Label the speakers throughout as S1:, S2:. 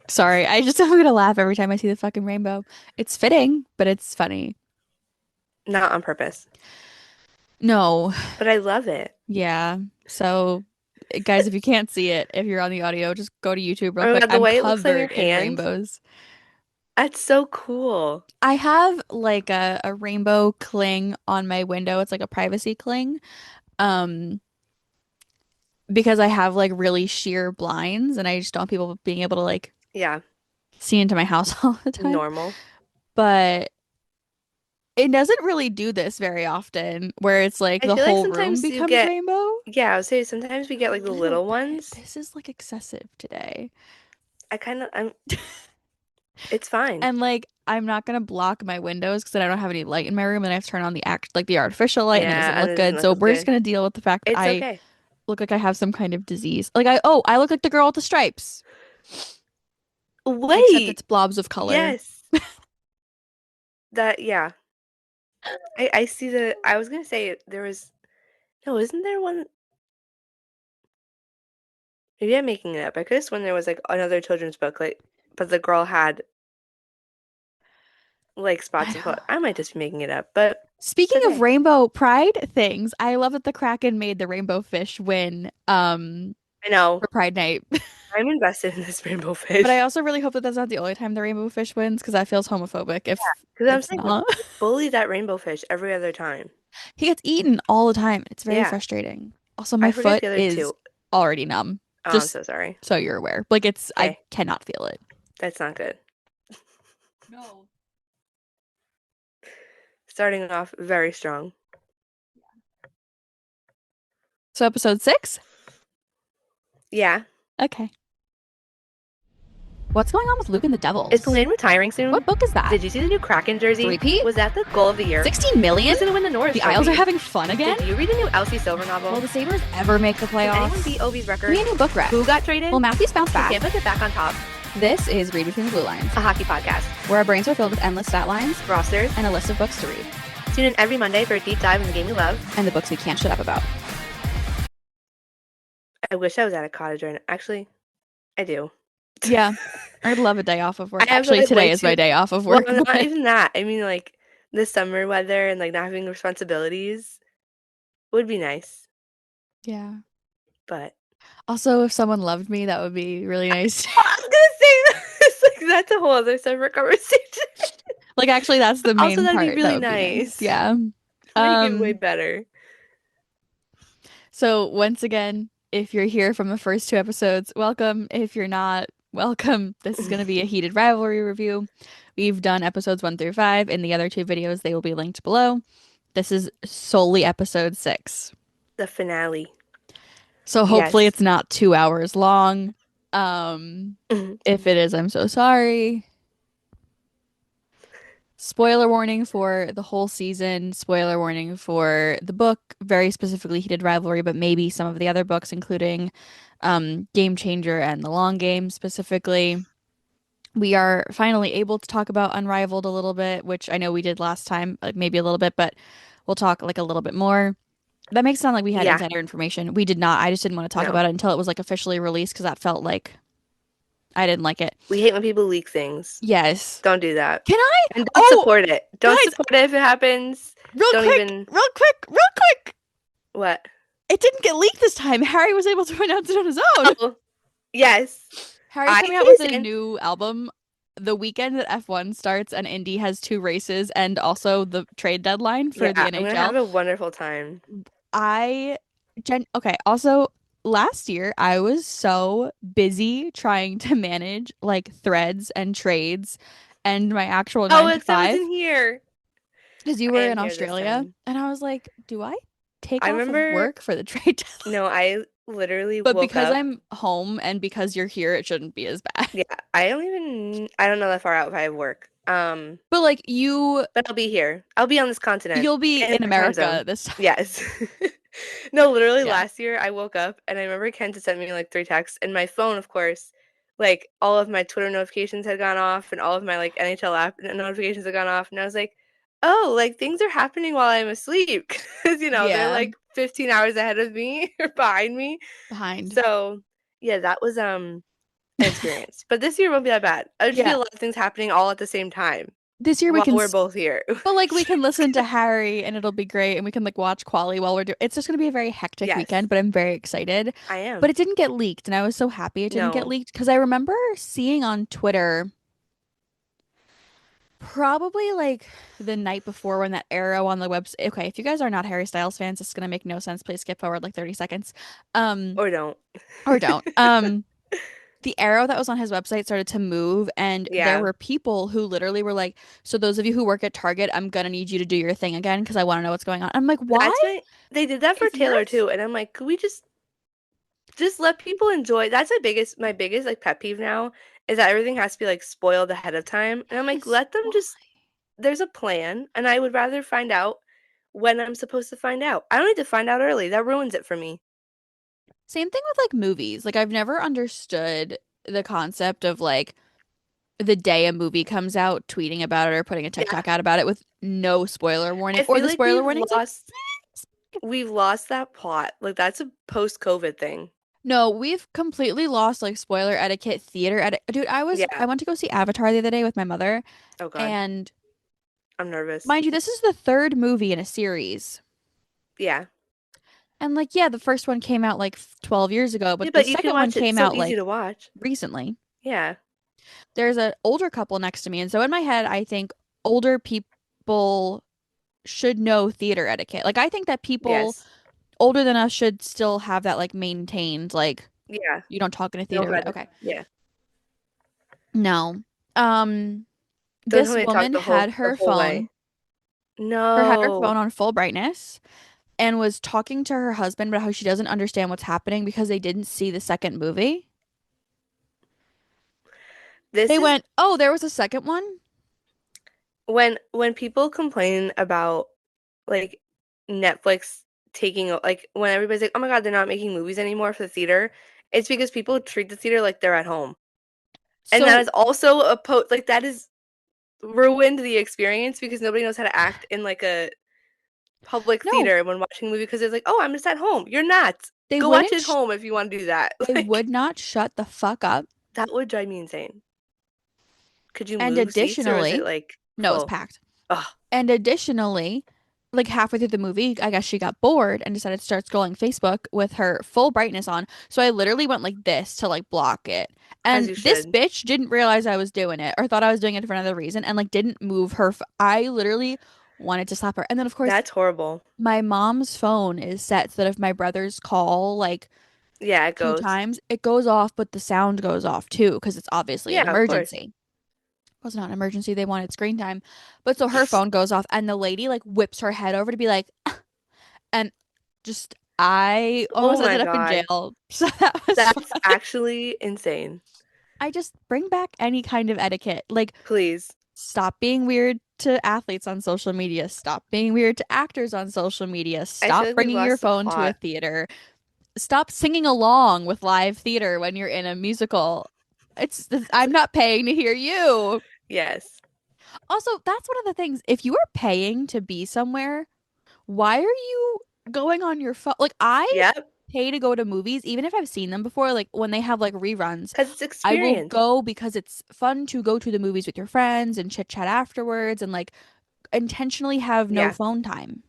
S1: Sorry, I'm gonna laugh every time I see the fucking rainbow. It's fitting, but it's funny.
S2: Not on purpose.
S1: No,
S2: But I love it.
S1: yeah. So, guys, if you can't see it, if you're on the audio, just go to YouTube real
S2: Oh my
S1: quick.
S2: God, the
S1: I'm
S2: way it looks on your
S1: covered in
S2: hand,
S1: rainbows.
S2: that's so cool.
S1: I have like a rainbow cling on my window. It's like a privacy cling. Um, because I have like really sheer blinds and I just don't want people being able to like
S2: Yeah,
S1: see into my house all the time.
S2: normal.
S1: But it doesn't really do this very often where it's like
S2: I
S1: the
S2: feel like
S1: whole room
S2: sometimes you
S1: becomes
S2: get,
S1: rainbow.
S2: yeah, I would say sometimes we
S1: A
S2: get like the
S1: little
S2: little
S1: bit.
S2: ones.
S1: This is like excessive today.
S2: It's fine.
S1: And like I'm not gonna block my windows because I don't have any light in my room and I have to turn on the artificial light and it doesn't
S2: Yeah, and
S1: look
S2: it doesn't
S1: good.
S2: look
S1: So
S2: as
S1: we're just
S2: good.
S1: gonna deal with the fact that
S2: It's
S1: I
S2: okay.
S1: look like I have some kind of disease. I look like the girl with the stripes, except
S2: Wait,
S1: it's blobs of color.
S2: yes. Yeah. I see I was gonna say there was, no, isn't there one? Maybe I'm making it up. I could have sworn there was like another children's book, like, but the girl had like
S1: I
S2: spots of
S1: don't.
S2: color. I might just be making it up, but it's
S1: Speaking of
S2: okay.
S1: rainbow pride things, I love that the Kraken made the rainbow fish win
S2: I know.
S1: for Pride Night.
S2: I'm invested in this rainbow
S1: But I
S2: fish.
S1: also really hope that that's not the only time the rainbow fish wins because that feels homophobic if
S2: Because I'm
S1: it's
S2: saying like
S1: not.
S2: they bully that rainbow fish every other time.
S1: He gets eaten all the time. It's very
S2: Yeah.
S1: frustrating. Also, my
S2: I forget
S1: foot
S2: the other
S1: is
S2: two.
S1: already numb.
S2: Oh, I'm
S1: Just
S2: so sorry.
S1: so you're aware. Like I
S2: Okay,
S1: cannot feel it.
S2: that's not good.
S1: No.
S2: Starting off very strong.
S1: So episode 6?
S2: Yeah.
S1: Okay. What's going on with Luke and the
S2: Is
S1: Devils?
S2: Pauline retiring soon?
S1: What book is that?
S2: Did you see the new Kraken jersey?
S1: Three-peat?
S2: Was that the goal of the year?
S1: 16 million?
S2: Who's gonna win the Norris
S1: The Isles are
S2: Trophy?
S1: having fun again?
S2: Did you read the new Elsie Silver
S1: Will
S2: novel?
S1: the Sabres ever make the
S2: Can anyone beat
S1: playoffs?
S2: Ovi's
S1: Give
S2: record?
S1: me a new book rep.
S2: Who got traded?
S1: Will Matthews bounce
S2: Can
S1: back?
S2: Tampa get back on top?
S1: This is Read Between the Blue Lines,
S2: A hockey podcast.
S1: where our brains are filled with endless stat lines
S2: Rosters.
S1: and a list of books to read,
S2: Tune in every Monday for a deep dive in the game we love.
S1: and the books we can't shut up about.
S2: I wish I was at a cottage right now. Actually, I do.
S1: Yeah, I'd love a day off of
S2: I
S1: work.
S2: have
S1: Actually,
S2: like way
S1: today is my
S2: too,
S1: day off of
S2: well,
S1: work,
S2: not
S1: but
S2: even that. I mean, like the summer weather and like not having responsibilities would be nice.
S1: yeah.
S2: But
S1: Also, if someone loved me, that would be really nice.
S2: I was gonna say that. It's like that's a whole other separate conversation.
S1: Like, actually, that's the
S2: Also,
S1: main
S2: that'd be
S1: part. That
S2: really
S1: would be nice.
S2: nice.
S1: Yeah.
S2: Make it way
S1: Um,
S2: better.
S1: so once again, if you're here from the first two episodes, welcome. If you're not, welcome. This is going to be a heated rivalry review. We've done episodes 1 through 5. In the other two videos, they will be linked below. This is solely episode 6.
S2: The finale.
S1: So hopefully
S2: Yes.
S1: it's not 2 hours long. If it is, I'm so sorry. Spoiler warning for the whole season, spoiler warning for the book, very specifically Heated Rivalry, but maybe some of the other books, including Game Changer and The Long Game specifically. We are finally able to talk about Unrivaled a little bit, which I know we did last time, like maybe a little bit, but we'll talk like a little bit more. That makes it sound like we had
S2: Yeah.
S1: insider information. We did not. I just didn't want to talk
S2: No.
S1: about it until it was like officially released because that felt like I didn't like it.
S2: We hate when people leak things.
S1: Yes.
S2: Don't do that.
S1: Can I?
S2: And don't
S1: Oh,
S2: support it. Don't
S1: guys,
S2: support it if it happens.
S1: real
S2: Don't
S1: quick,
S2: even.
S1: real quick, real quick.
S2: What?
S1: It didn't get leaked this time. Harry was able to announce it on his own.
S2: Oh, yes.
S1: Harry's
S2: I
S1: coming out with a
S2: hasten.
S1: new album the weekend that F1 starts and Indy has two races and also the trade deadline
S2: Yeah,
S1: for the
S2: I'm gonna have
S1: NHL.
S2: a wonderful time.
S1: I okay, also last year I was so busy trying to manage like threads and trades and my actual
S2: Oh,
S1: 9 to
S2: it's I was in
S1: 5
S2: here.
S1: because you
S2: I
S1: were
S2: am
S1: in
S2: here this
S1: Australia
S2: time.
S1: and I was like, do I take
S2: I
S1: off of
S2: remember,
S1: work for the trade deadline?
S2: no, I literally
S1: But
S2: woke
S1: because
S2: up.
S1: I'm home and because you're here, it shouldn't be as bad.
S2: Yeah, I don't know that far out if I have work.
S1: But like you
S2: But I'll be here. I'll be on this continent
S1: you'll be
S2: in
S1: in
S2: our time
S1: America
S2: zone.
S1: this time.
S2: Yes. No, literally
S1: Yeah.
S2: last year I woke up and I remember Kent had sent me like three texts and my phone, of course, like all of my Twitter notifications had gone off and all of my like NHL app notifications had gone off and I was like, "Oh, like things are happening while I'm asleep." Because they're
S1: Yeah.
S2: like 15 hours ahead of me or behind me.
S1: Behind.
S2: So, yeah, that was an experience. But this year won't be that bad. It'll just be
S1: Yeah.
S2: a lot of things happening all at the same time
S1: This year we
S2: while
S1: can
S2: we're both here.
S1: but like we
S2: So
S1: can
S2: it's
S1: listen to
S2: good.
S1: Harry and it'll be great and we can like watch Quali while we're doing it's just gonna be a very hectic
S2: Yes,
S1: weekend, but I'm very excited.
S2: I
S1: But
S2: am.
S1: it didn't get leaked and I was so happy it didn't get
S2: No,
S1: leaked because I remember seeing on Twitter probably like the night before when that arrow on the website. Okay, if you guys are not Harry Styles fans, it's gonna make no sense. Please skip forward like 30 seconds. Um,
S2: or don't.
S1: or don't. The arrow that was on his website started to move, and there
S2: Yeah,
S1: were people who literally were like, "So those of you who work at Target, I'm gonna need you to do your thing again because I want to know what's going on." I'm like, "Why?
S2: that's my. They did that for
S1: If you're
S2: Taylor too, and I'm like, could we just let people enjoy? That's my biggest like pet peeve now is that everything has to be like spoiled ahead of time, and I'm like,
S1: yes,
S2: let them
S1: why?"
S2: just. There's a plan, and I would rather find out when I'm supposed to find out. I don't need to find out early. That ruins it for me.
S1: Same thing with like movies. Like I've never understood the concept of like the day a movie comes out, tweeting about it or putting a
S2: Yeah,
S1: TikTok out about it with no spoiler warning
S2: I
S1: or
S2: feel
S1: the
S2: like
S1: spoiler warnings like
S2: we've lost that plot. Like that's a post-COVID thing.
S1: no, we've completely lost like spoiler etiquette, theater etiquette. Dude,
S2: Yeah.
S1: I went to go see Avatar the other day with my mother,
S2: Oh God,
S1: and
S2: I'm nervous.
S1: mind you, this is the third movie in a series.
S2: Yeah.
S1: And like, yeah, the first one came out like 12 years ago,
S2: Yeah,
S1: but the
S2: but you can
S1: second one
S2: watch it. It's
S1: came
S2: so
S1: out
S2: easy
S1: like
S2: to watch.
S1: recently.
S2: Yeah.
S1: There's an older couple next to me, and so in my head, I think older people should know theater etiquette. Like I think that people
S2: Yes.
S1: older than us should still have that like maintained, like
S2: Yeah.
S1: you don't talk in a
S2: Know
S1: theater.
S2: how to.
S1: Okay.
S2: Yeah.
S1: No. Um,
S2: Don't
S1: this
S2: tell me to talk
S1: woman
S2: the whole way.
S1: had her
S2: No.
S1: phone on full brightness and was talking to her husband about how she doesn't understand what's happening because they didn't see the second movie.
S2: This
S1: They
S2: is
S1: went, "Oh, there was a second one?"
S2: when people complain about like Netflix like when everybody's like, "Oh my God, they're not making movies anymore for the theater." It's because people treat the theater like they're at home. And that
S1: So,
S2: is also like that is ruined the experience because nobody knows how to act in like a public
S1: no,
S2: theater when watching a movie because it's like, "Oh, I'm just at home." You're not.
S1: they
S2: Go watch
S1: wouldn't
S2: it at
S1: sh
S2: home if you want to do that.
S1: they
S2: Like
S1: would not shut the fuck up.
S2: that would drive me insane. Could you
S1: And
S2: move seats or is it
S1: additionally,
S2: like
S1: no, it's
S2: full?
S1: packed.
S2: Ugh,
S1: And additionally, like halfway through the movie, I guess she got bored and decided to start scrolling Facebook with her full brightness on. So I literally went like this to like block it.
S2: as
S1: And
S2: you
S1: this
S2: should.
S1: bitch didn't realize I was doing it or thought I was doing it for another reason and like didn't move her. I literally wanted to slap her. And then, of course,
S2: That's horrible.
S1: my mom's phone is set so that if my brothers call like
S2: Yeah, it
S1: two
S2: goes.
S1: times, it goes off, but the sound goes off too because it's obviously an
S2: Yeah, of course.
S1: emergency. Was not an emergency. They wanted screen time. But so her phone goes off and the lady like whips her head over to be like, and just I
S2: Oh
S1: almost
S2: my
S1: ended up in
S2: God.
S1: jail. So that was fun.
S2: That's actually insane.
S1: I just bring back any kind of etiquette. Like,
S2: Please.
S1: stop being weird to athletes on social media. Stop being weird to actors on social media.
S2: I feel
S1: Stop
S2: like we've
S1: bringing your
S2: lost the
S1: phone to a
S2: plot.
S1: theater. Stop singing along with live theater when you're in a musical. I'm not paying to hear you.
S2: Yes.
S1: Also, that's one of the things. If you are paying to be somewhere, why are you going on your phone? Like, I
S2: Yep.
S1: pay to go to movies, even if I've seen them before, like when they have like reruns,
S2: Because it's
S1: I will
S2: experience.
S1: go because it's fun to go to the movies with your friends and chit chat afterwards and like intentionally have no
S2: Yeah.
S1: phone time.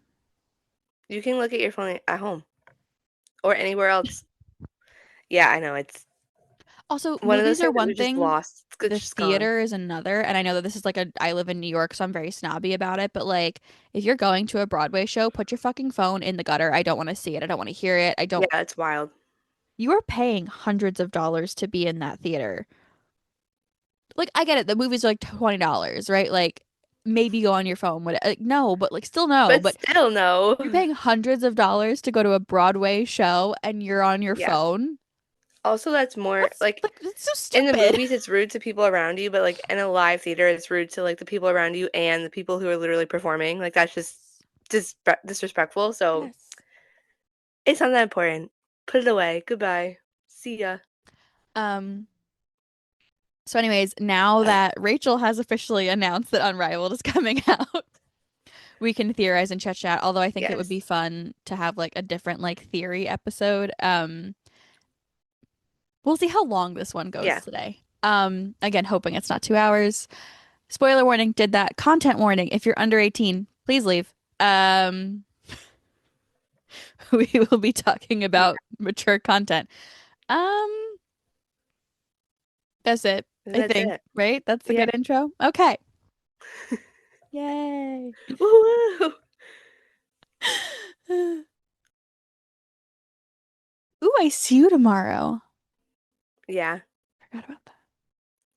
S2: You can look at your phone at home or anywhere else. Yeah, I know. It's
S1: Also,
S2: one of those
S1: movies are
S2: things that
S1: one
S2: we just
S1: thing,
S2: lost. It's
S1: the
S2: just gone.
S1: theater is another. And I know that this is like I live in New York, so I'm very snobby about it. But like, if you're going to a Broadway show, put your fucking phone in the gutter. I don't want to see it. I don't want to hear it. I
S2: Yeah,
S1: don't.
S2: it's wild.
S1: You are paying hundreds of dollars to be in that theater. Like, I get it. The movies are like $20, right? Like, maybe go on your phone. Like, no, but like, still no.
S2: But
S1: But
S2: still, no.
S1: you're paying hundreds of dollars to go to a Broadway show and you're on your
S2: Yeah.
S1: phone.
S2: Also, that's more
S1: What's
S2: like
S1: like, it's so
S2: in the
S1: stupid.
S2: movies, it's rude to people around you, but like in a live theater, it's rude to like the people around you and the people who are literally performing. Like that's just disrespectful. So
S1: Yes.
S2: it's not that important. Put it away. Goodbye. See ya.
S1: Um, so anyways, now that Rachel has officially announced that Unrivaled is coming out, we can theorize and chat chat, although I think it would
S2: Yes.
S1: be fun to have like a different like theory episode. we'll see how long this one goes
S2: Yeah.
S1: today. Again, hoping it's not 2 hours. Spoiler warning, did that. Content warning, if you're under 18, please leave. Um, we will be talking
S2: Yeah.
S1: about mature content. Um, that's it, I
S2: That's
S1: think,
S2: it.
S1: right? That's a
S2: Yeah.
S1: good intro. Okay. Yay.
S2: Woo!
S1: Ooh, I see you tomorrow.
S2: Yeah.
S1: Forgot about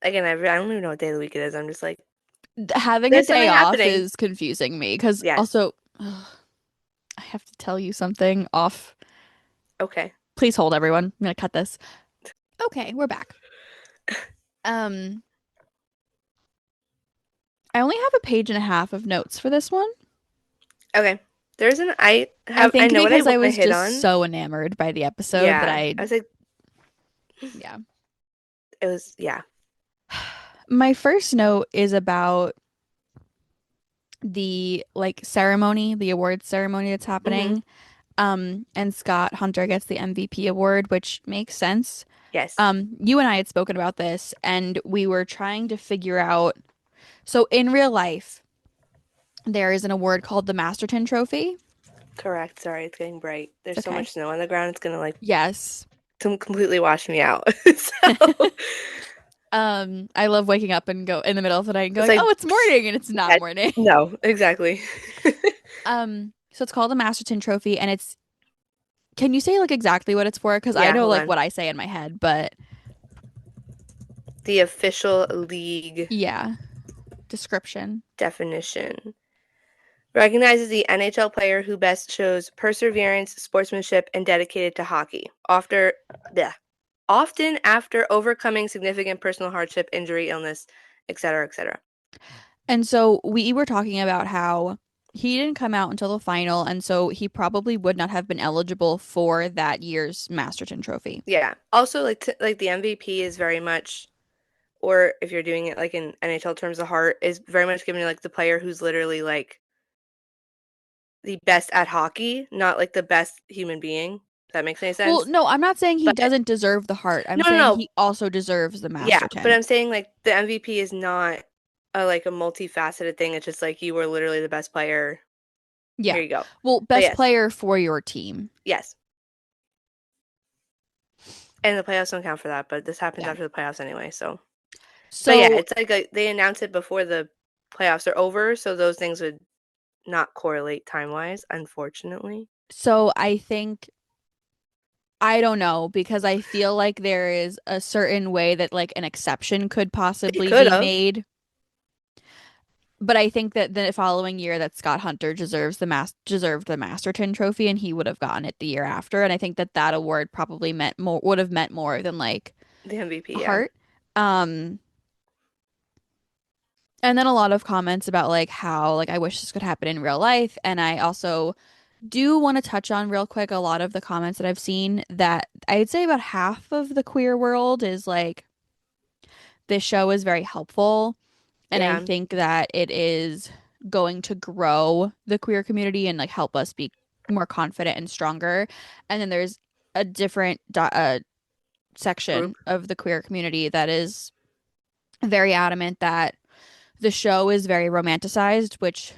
S2: Again, I don't even know what day of the week it is. I'm just like,
S1: that. Having a
S2: there's
S1: day
S2: something
S1: off
S2: happening.
S1: is confusing me because
S2: Yes.
S1: also, ugh, I have to tell you something off.
S2: Okay.
S1: Please hold, everyone. I'm gonna cut this. Okay, we're back. Um, I only have a page and a half of notes for this one.
S2: Okay.
S1: I
S2: I
S1: think
S2: know what I
S1: because I
S2: want to
S1: was
S2: hit
S1: just
S2: on.
S1: so enamored by the episode that
S2: Yeah. I was like,
S1: yeah.
S2: it was, yeah.
S1: My first note is about the like ceremony, the awards ceremony that's
S2: Hmm.
S1: happening. And Scott Hunter gets the MVP award, which makes sense.
S2: Yes.
S1: You and I had spoken about this, and we were trying to figure out. So in real life, there is an award called the Masterton Trophy.
S2: Correct. Sorry, it's getting bright.
S1: It's
S2: There's so
S1: okay.
S2: much snow on the ground, it's gonna like
S1: Yes.
S2: completely wash me out. So
S1: I love waking up and go in the middle of the night and
S2: it's
S1: going,
S2: like,
S1: "Oh, it's morning," and it's not
S2: yeah,
S1: morning.
S2: no, exactly.
S1: So it's called the Masterton Trophy, and it's. Can you say like exactly what it's for? Because I
S2: Yeah,
S1: know
S2: hold
S1: like
S2: on.
S1: what I say in my head, but
S2: The official league
S1: yeah, description.
S2: definition recognizes the NHL player who best shows perseverance, sportsmanship, and dedicated to hockey. Often after overcoming significant personal hardship, injury, illness, etc., etc.
S1: And so we were talking about how he didn't come out until the final, and so he probably would not have been eligible for that year's Masterton Trophy.
S2: Yeah. Also, like the MVP is very much, or if you're doing it like in NHL terms, the heart is very much given to like the player who's literally like the best at hockey, not like the best human being. If that makes any
S1: Well,
S2: sense.
S1: no, I'm not saying he
S2: But
S1: doesn't deserve the heart. I'm
S2: no, no,
S1: saying
S2: no.
S1: he also deserves the
S2: Yeah, but
S1: Masterton.
S2: I'm saying like the MVP is not a multifaceted thing. It's just like you were literally the best player.
S1: Yeah.
S2: Here you go.
S1: Well,
S2: But
S1: best
S2: yes,
S1: player for your team.
S2: yes. And the playoffs don't count for that, but this happens
S1: Yeah.
S2: after the playoffs anyway. So, but yeah,
S1: So,
S2: it's like they announce it before the playoffs are over, so those things would not correlate time-wise, unfortunately.
S1: so I think I don't know because I feel like there is a certain way that like an exception could
S2: They
S1: possibly
S2: could
S1: be
S2: have.
S1: made. But I think that the following year that Scott Hunter deserved the Masterton Trophy and he would have gotten it the year after. And I think that that award probably meant more would have meant more than like
S2: The
S1: a
S2: MVP, yeah.
S1: heart. Um, and then a lot of comments about like how like I wish this could happen in real life. And I also do want to touch on real quick a lot of the comments that I've seen that I'd say about half of the queer world is like this show is very helpful. And I
S2: Yeah.
S1: think that it is going to grow the queer community and like help us be more confident and stronger. And then there's a different section
S2: Group.
S1: of the queer community that is very adamant that the show is very romanticized, which,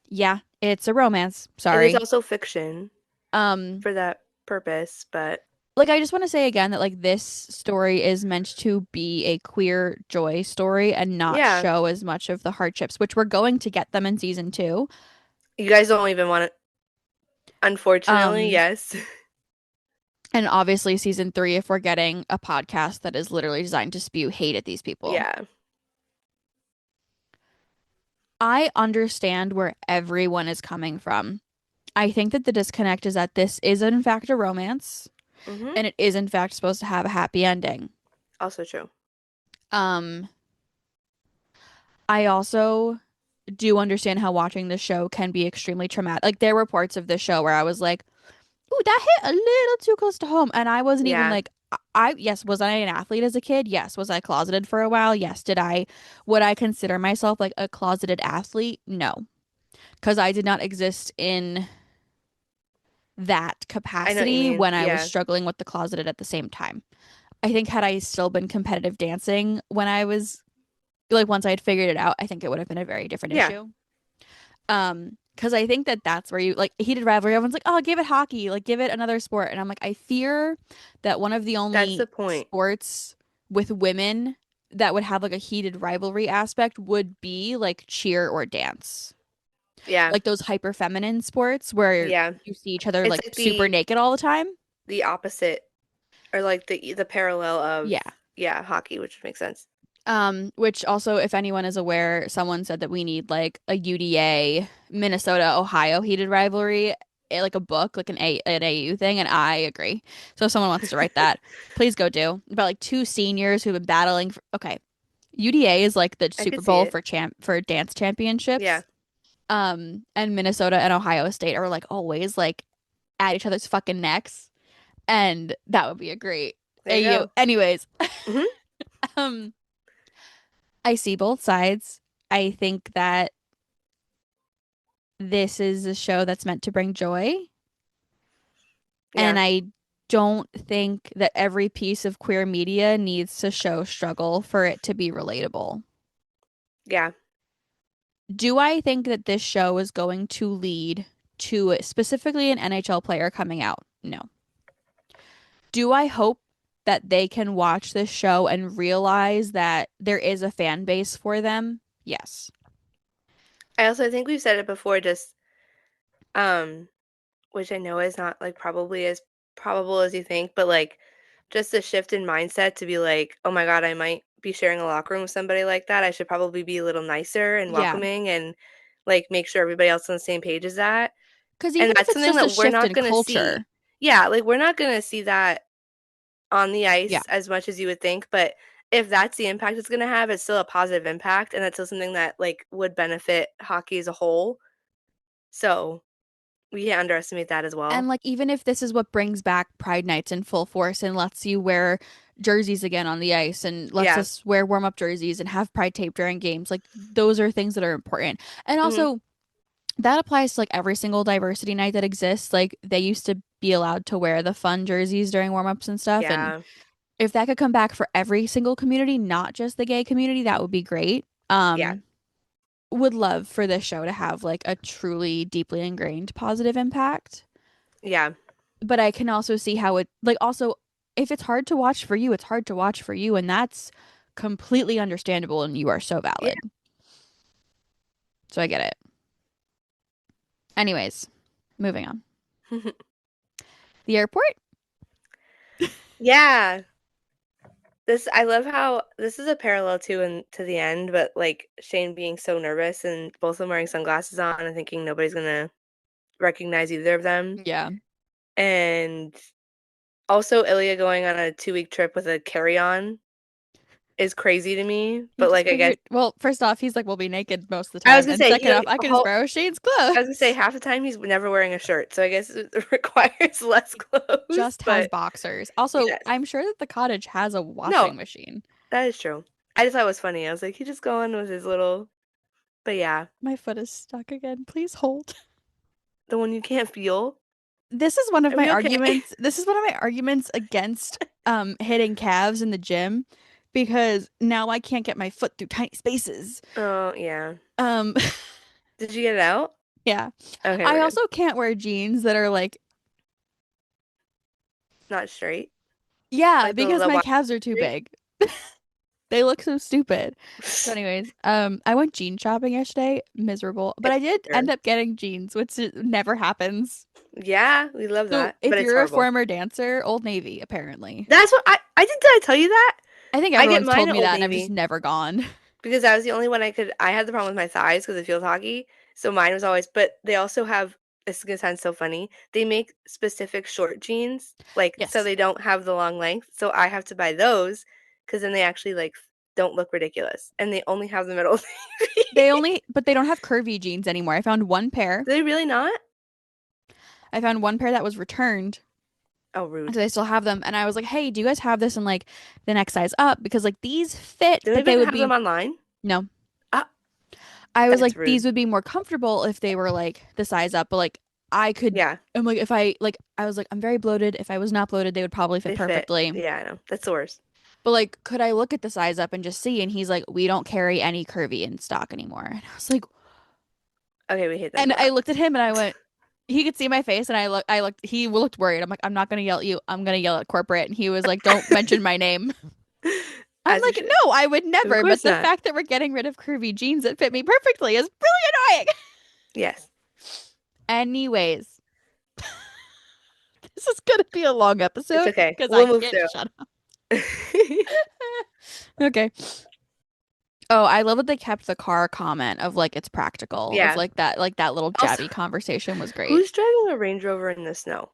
S1: yeah, it's a romance.
S2: It is
S1: Sorry.
S2: also fiction
S1: Um,
S2: for that purpose, but
S1: like I just want to say again that like this story is meant to be a queer joy story and not
S2: yeah,
S1: show as much of the hardships, which we're going to get them in season 2.
S2: you guys don't even want it. Unfortunately,
S1: Um,
S2: yes.
S1: and obviously season 3 if we're getting a podcast that is literally designed to spew hate at these people.
S2: Yeah.
S1: I understand where everyone is coming from. I think that the disconnect is that this is in fact a romance
S2: Mm-hmm.
S1: and it is in fact supposed to have a happy ending.
S2: Also true.
S1: Um, I also do understand how watching the show can be extremely traumatic. Like there were parts of the show where I was like, "Ooh, that hit a little too close to home." And I wasn't even
S2: Yeah.
S1: like yes, was I an athlete as a kid? Yes. Was I closeted for a while? Yes. Would I consider myself like a closeted athlete? No. Because I did not exist in that
S2: I know what you
S1: capacity
S2: mean.
S1: when I was
S2: Yeah.
S1: struggling with the closeted at the same time. I think had I still been competitive dancing when I was like once I had figured it out, I think it would have been a very different
S2: Yeah,
S1: issue. Because I think that that's where you like heated rivalry. Everyone's like, "Oh, give it hockey, like give it another sport," and I'm like, I fear that one of the
S2: that's the
S1: only
S2: point.
S1: sports with women that would have like a heated rivalry aspect would be like cheer or dance,
S2: Yeah,
S1: like those hyper feminine sports where
S2: yeah.
S1: you see each other
S2: It's
S1: like
S2: like
S1: super naked all the time.
S2: the opposite, or like the parallel of,
S1: Yeah.
S2: yeah, hockey, which makes sense.
S1: Which also, if anyone is aware, someone said that we need like a UDA Minnesota Ohio heated rivalry, like a book, like an AU thing, and I agree. So if someone wants to write that, please go do. About like two seniors who've been battling for, okay. UDA is like the
S2: I
S1: Super
S2: could see
S1: Bowl
S2: it.
S1: for dance
S2: Yeah,
S1: championships. And Minnesota and Ohio State are like always like at each other's fucking necks, and that would be a great
S2: there you
S1: AU.
S2: go.
S1: Anyways,
S2: Hmm.
S1: um I see both sides. I think that this is a show that's meant to bring joy,
S2: Yeah,
S1: and I don't think that every piece of queer media needs to show struggle for it to be relatable.
S2: yeah.
S1: Do I think that this show is going to lead to specifically an NHL player coming out? No. Do I hope that they can watch this show and realize that there is a fan base for them? Yes.
S2: I also think we've said it before, just um, which I know is not like probably as probable as you think, but like just a shift in mindset to be like, oh my God, I might be sharing a locker room with somebody like that. I should probably be a little nicer and
S1: Yeah.
S2: welcoming and like make sure everybody else on the same page as that.
S1: Because
S2: And
S1: even if
S2: that's
S1: it's
S2: something
S1: just a
S2: that we're
S1: shift
S2: not
S1: in
S2: gonna see.
S1: culture,
S2: Yeah, like we're not gonna see that on the
S1: yeah.
S2: ice as much as you would think, but if that's the impact it's gonna have, it's still a positive impact, and that's still something that like would benefit hockey as a whole. So we can't underestimate that as
S1: And
S2: well.
S1: like even if this is what brings back Pride Nights in full force and lets you wear jerseys again on the ice and lets
S2: Yeah.
S1: us wear warm-up jerseys and have pride tape during games, like those are things that are important. And
S2: Mhm.
S1: also that applies to like every single diversity night that exists. Like they used to be allowed to wear the fun jerseys during warm-ups and stuff. And
S2: Yeah.
S1: if that could come back for every single community, not just the gay community, that would be great.
S2: Yeah.
S1: Would love for this show to have like a truly deeply ingrained positive impact.
S2: Yeah.
S1: But I can also see how it like also if it's hard to watch for you, it's hard to watch for you, and that's completely understandable and you are so
S2: Yeah.
S1: valid. So I get it. Anyways, moving on. The airport?
S2: Yeah. This I love how this is a parallel too and to the end, but like Shane being so nervous and both of them wearing sunglasses on and thinking nobody's gonna recognize either of them.
S1: Yeah.
S2: And also Ilya going on a 2-week trip with a carry-on is crazy to me.
S1: He
S2: But
S1: just
S2: like I guess
S1: figured, well, first off, he's like, we'll be naked most of the
S2: I was
S1: time.
S2: gonna
S1: And
S2: say
S1: second
S2: he
S1: off, I can just borrow Shane's
S2: I was gonna say
S1: clothes.
S2: half the time he's never wearing a shirt, so I guess it requires less clothes.
S1: Just has
S2: But
S1: boxers. Also,
S2: yes.
S1: I'm sure that the cottage has a
S2: No,
S1: washing machine.
S2: that is true. I just thought it was funny. I was like, he just going with his little, but yeah,
S1: My foot is stuck again. Please hold.
S2: the one you can't feel.
S1: This is one of
S2: Are
S1: my
S2: we okay?
S1: arguments. This is one of my arguments against hitting calves in the gym because now I can't get my foot through tiny spaces.
S2: Oh, yeah.
S1: Um
S2: Did you get it out?
S1: yeah.
S2: Okay,
S1: I
S2: we're good.
S1: also can't wear jeans that are like
S2: Not straight.
S1: yeah,
S2: Like
S1: because
S2: the
S1: my
S2: wide
S1: calves are too
S2: straight.
S1: big. They look so stupid. So anyways, I went jean shopping yesterday, miserable, but
S2: It's
S1: I did end
S2: weird.
S1: up getting jeans, which never happens.
S2: Yeah, we love
S1: So
S2: that,
S1: if
S2: but it's
S1: you're a
S2: horrible.
S1: former dancer, Old Navy apparently.
S2: That's what did I tell you that?
S1: I think
S2: I get
S1: everyone's
S2: mine
S1: told
S2: at
S1: me
S2: Old
S1: that and I've just
S2: Navy
S1: never gone.
S2: because I was the only one I had the problem with my thighs because of field hockey. So mine was always, but they also have, this is gonna sound so funny. They make specific short jeans, like so
S1: Yes.
S2: they don't have the long length. So I have to buy those because then they actually like don't look ridiculous. And they only have them at Old Navy.
S1: But they don't have curvy jeans anymore. I found one pair.
S2: Do they really not?
S1: I found one pair that was returned.
S2: Oh,
S1: So
S2: rude.
S1: they still have them. And I was like, hey, do you guys have this in like the next size up? Because like these fit,
S2: Do they
S1: but they
S2: even
S1: would
S2: have them
S1: be,
S2: online?
S1: no.
S2: Ah,
S1: I was like,
S2: that's
S1: these
S2: rude.
S1: would be more comfortable if they were like the size up, but like I could,
S2: Yeah,
S1: I'm like, if I, like, I was like, I'm very bloated. If I was not bloated, they would probably fit
S2: they fit.
S1: perfectly.
S2: Yeah, I know. That's the worst.
S1: But like, could I look at the size up and just see? And he's like, we don't carry any curvy in stock anymore. And I was like,
S2: Okay, we hate them
S1: and
S2: for
S1: I
S2: that.
S1: looked at him and I went, he could see my face and I looked, he looked worried. I'm like, I'm not gonna yell at you. I'm gonna yell at corporate. And he was like, don't mention my name. I'm
S2: As you
S1: like,
S2: should.
S1: no, I would
S2: Of
S1: never. But
S2: course
S1: the
S2: not.
S1: fact that we're getting rid of curvy jeans that fit me perfectly is really annoying.
S2: Yes.
S1: Anyways, this is gonna be a long
S2: It's
S1: episode
S2: okay.
S1: because I
S2: We'll move
S1: can't
S2: through.
S1: shut up. Okay. Oh, I love that they kept the car comment of like it's practical, of
S2: Yeah.
S1: like that little
S2: Also,
S1: jabby conversation was great.
S2: who's driving a Range Rover in the snow?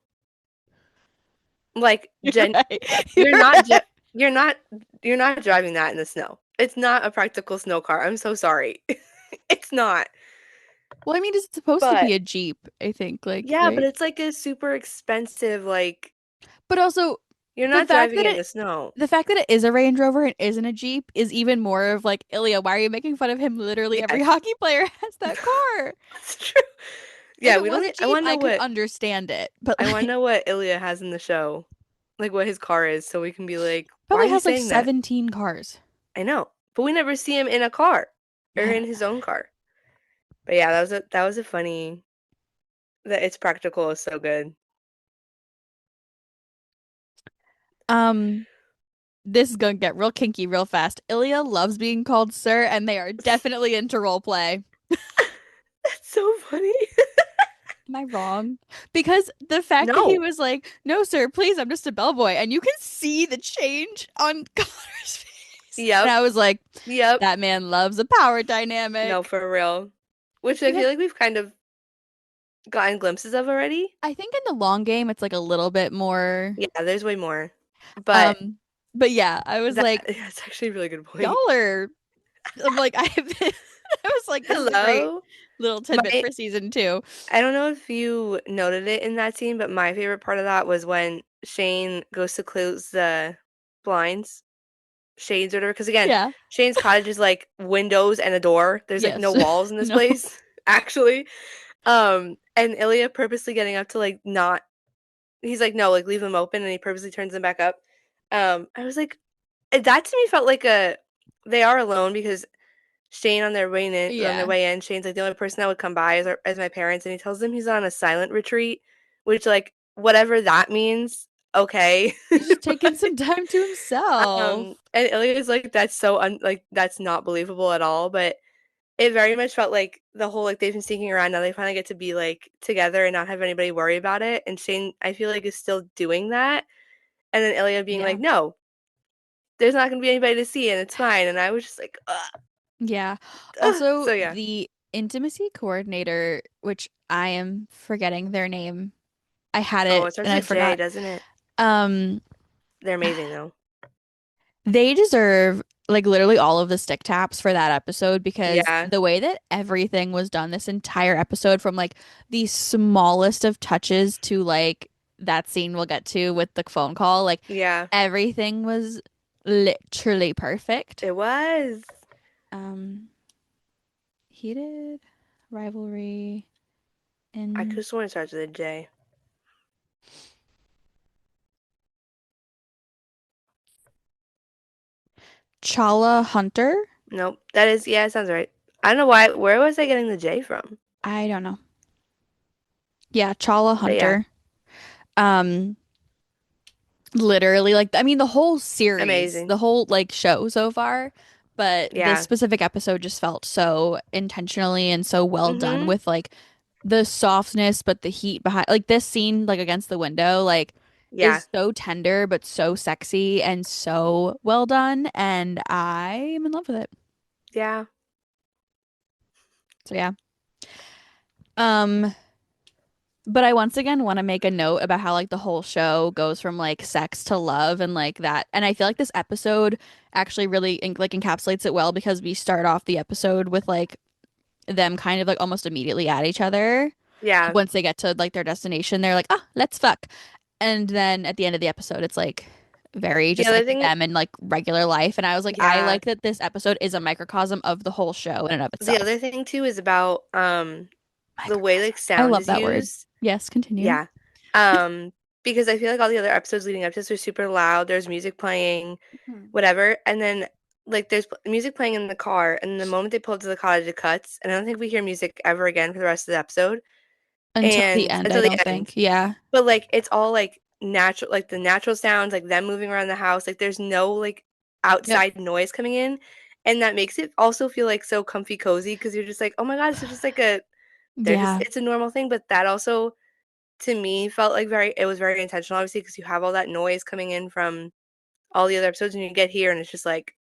S2: Like,
S1: You're right. You're
S2: you're not
S1: right.
S2: you're not you're not driving that in the snow. It's not a practical snow car. I'm so sorry. It's not.
S1: Well, I mean, it's supposed to
S2: But
S1: be a Jeep, I think, like,
S2: yeah, but
S1: right?
S2: it's like a super expensive, like,
S1: But also
S2: you're
S1: the
S2: not
S1: fact
S2: driving
S1: that
S2: it in
S1: it
S2: the snow.
S1: the fact that it is a Range Rover and isn't a Jeep is even more of like, Ilya, why are you making fun of him? Literally every
S2: Yes,
S1: hockey player has that car.
S2: that's true.
S1: If
S2: Yeah,
S1: it
S2: we
S1: was
S2: don't
S1: a
S2: I
S1: Jeep,
S2: want to
S1: I
S2: know
S1: could
S2: what
S1: understand it, but
S2: I want to
S1: like
S2: know what Ilya has in the show. Like what his car is so we can be like, why are
S1: probably
S2: you
S1: has like
S2: saying that?
S1: 17 cars.
S2: I know. But we never see him in a car or
S1: I
S2: in
S1: don't
S2: his
S1: know.
S2: own car. But yeah, that was a funny that it's practical is so good.
S1: Um, this is gonna get real kinky real fast. Ilya loves being called sir, and they are definitely into role play.
S2: That's so funny.
S1: Am I wrong? Because the fact that he
S2: No.
S1: was like, "No, sir, please, I'm just a bellboy," and you can see the change on Connor's face, and
S2: Yep.
S1: I was like,
S2: Yep.
S1: "That man loves a power
S2: No,
S1: dynamic."
S2: for real. Which I
S1: Because
S2: feel like we've kind of gotten glimpses of already.
S1: I think in the long game, it's like a little bit more.
S2: Yeah, there's way more. But
S1: Um, but yeah, I was
S2: that
S1: like,
S2: that's actually a really good
S1: "Y'all
S2: point.
S1: are." I'm like, I was like, "This is a great
S2: Hello.
S1: little tidbit
S2: My
S1: for season 2."
S2: I don't know if you noted it in that scene, but my favorite part of that was when Shane goes to close the blinds, shades or whatever. Because again,
S1: Yeah.
S2: Shane's cottage is like windows and a door. There's like no
S1: Yes.
S2: walls in this
S1: No.
S2: place, actually. And Ilya purposely getting up to like not he's like, no, like leave them open and he purposely turns them back up. I was like that to me felt like a they are alone because Shane on their
S1: Yeah.
S2: way in, Shane's like the only person that would come by as my parents, and he tells them he's on a silent retreat, which like whatever that means, okay.
S1: He's just taking
S2: But
S1: some time to himself.
S2: and Ilya's like that's so like that's not believable at all, but it very much felt like the whole like they've been sneaking around now they finally get to be like together and not have anybody worry about it. And Shane, I feel like is still doing that, and then Ilya being
S1: Yeah.
S2: like, no, there's not gonna be anybody to see, and it's fine. And I was just like, ugh,
S1: Yeah.
S2: ugh.
S1: Also,
S2: So yeah.
S1: the intimacy coordinator, which I am forgetting their name. I had
S2: Oh,
S1: it
S2: it starts
S1: and I
S2: with J,
S1: forgot.
S2: doesn't it?
S1: Um,
S2: They're amazing though.
S1: they deserve like literally all of the stick taps for that episode because
S2: Yeah,
S1: the way that everything was done this entire episode from like the smallest of touches to like that scene we'll get to with the phone call, like
S2: yeah,
S1: everything was literally perfect.
S2: it was.
S1: Um, Heated rivalry
S2: I could
S1: in
S2: have sworn it starts with a J.
S1: Chala Hunter.
S2: Nope, that is yeah, it sounds right. I don't know why. Where was I getting the J from?
S1: I don't know. Yeah, Chala
S2: But yeah,
S1: Hunter. Um, literally, like I mean, the whole series,
S2: amazing.
S1: the whole like show so far, but this
S2: Yeah.
S1: specific episode just felt so intentionally and so well done
S2: Mhm.
S1: with like the softness, but the heat behind. Like this scene, like against the window, like
S2: Yeah.
S1: is so tender but so sexy and so well done, and I am in love with it.
S2: Yeah.
S1: So yeah. Um, But I once again want to make a note about how like the whole show goes from like sex to love and like that. And I feel like this episode actually really like encapsulates it well because we start off the episode with like them kind of like almost immediately at each other.
S2: Yeah.
S1: Once they get to like their destination, they're like, "Ah, let's fuck." And then at the end of the episode, it's like very
S2: The
S1: just
S2: other
S1: like
S2: thing.
S1: them and like regular life. And I was like, I
S2: Yeah.
S1: like that this episode is a microcosm of the whole show in and of
S2: The other
S1: itself.
S2: thing too is about the way
S1: Microcosm.
S2: like
S1: I
S2: sound
S1: love
S2: is
S1: that word.
S2: used.
S1: Yes, continue.
S2: Yeah. Um, because I feel like all the other episodes leading up to this were super loud. There's music playing,
S1: Mhm.
S2: whatever. And then like there's music playing in the car, and the moment they pull up to the cottage, it cuts. And I don't think we hear music ever again for the rest of the episode.
S1: Until the
S2: And
S1: end, I
S2: until the
S1: don't
S2: end.
S1: think. Yeah.
S2: But like it's all like natural, like the natural sounds, like them moving around the house. Like there's no like
S1: Yep.
S2: outside noise coming in. And that makes it also feel like so comfy cozy because you're just like, oh my God, this is just like a they're just
S1: Yeah.
S2: it's a normal thing. But that also to me felt like it was very intentional, obviously, because you have all that noise coming in from all the other episodes, and you get here, and it's just like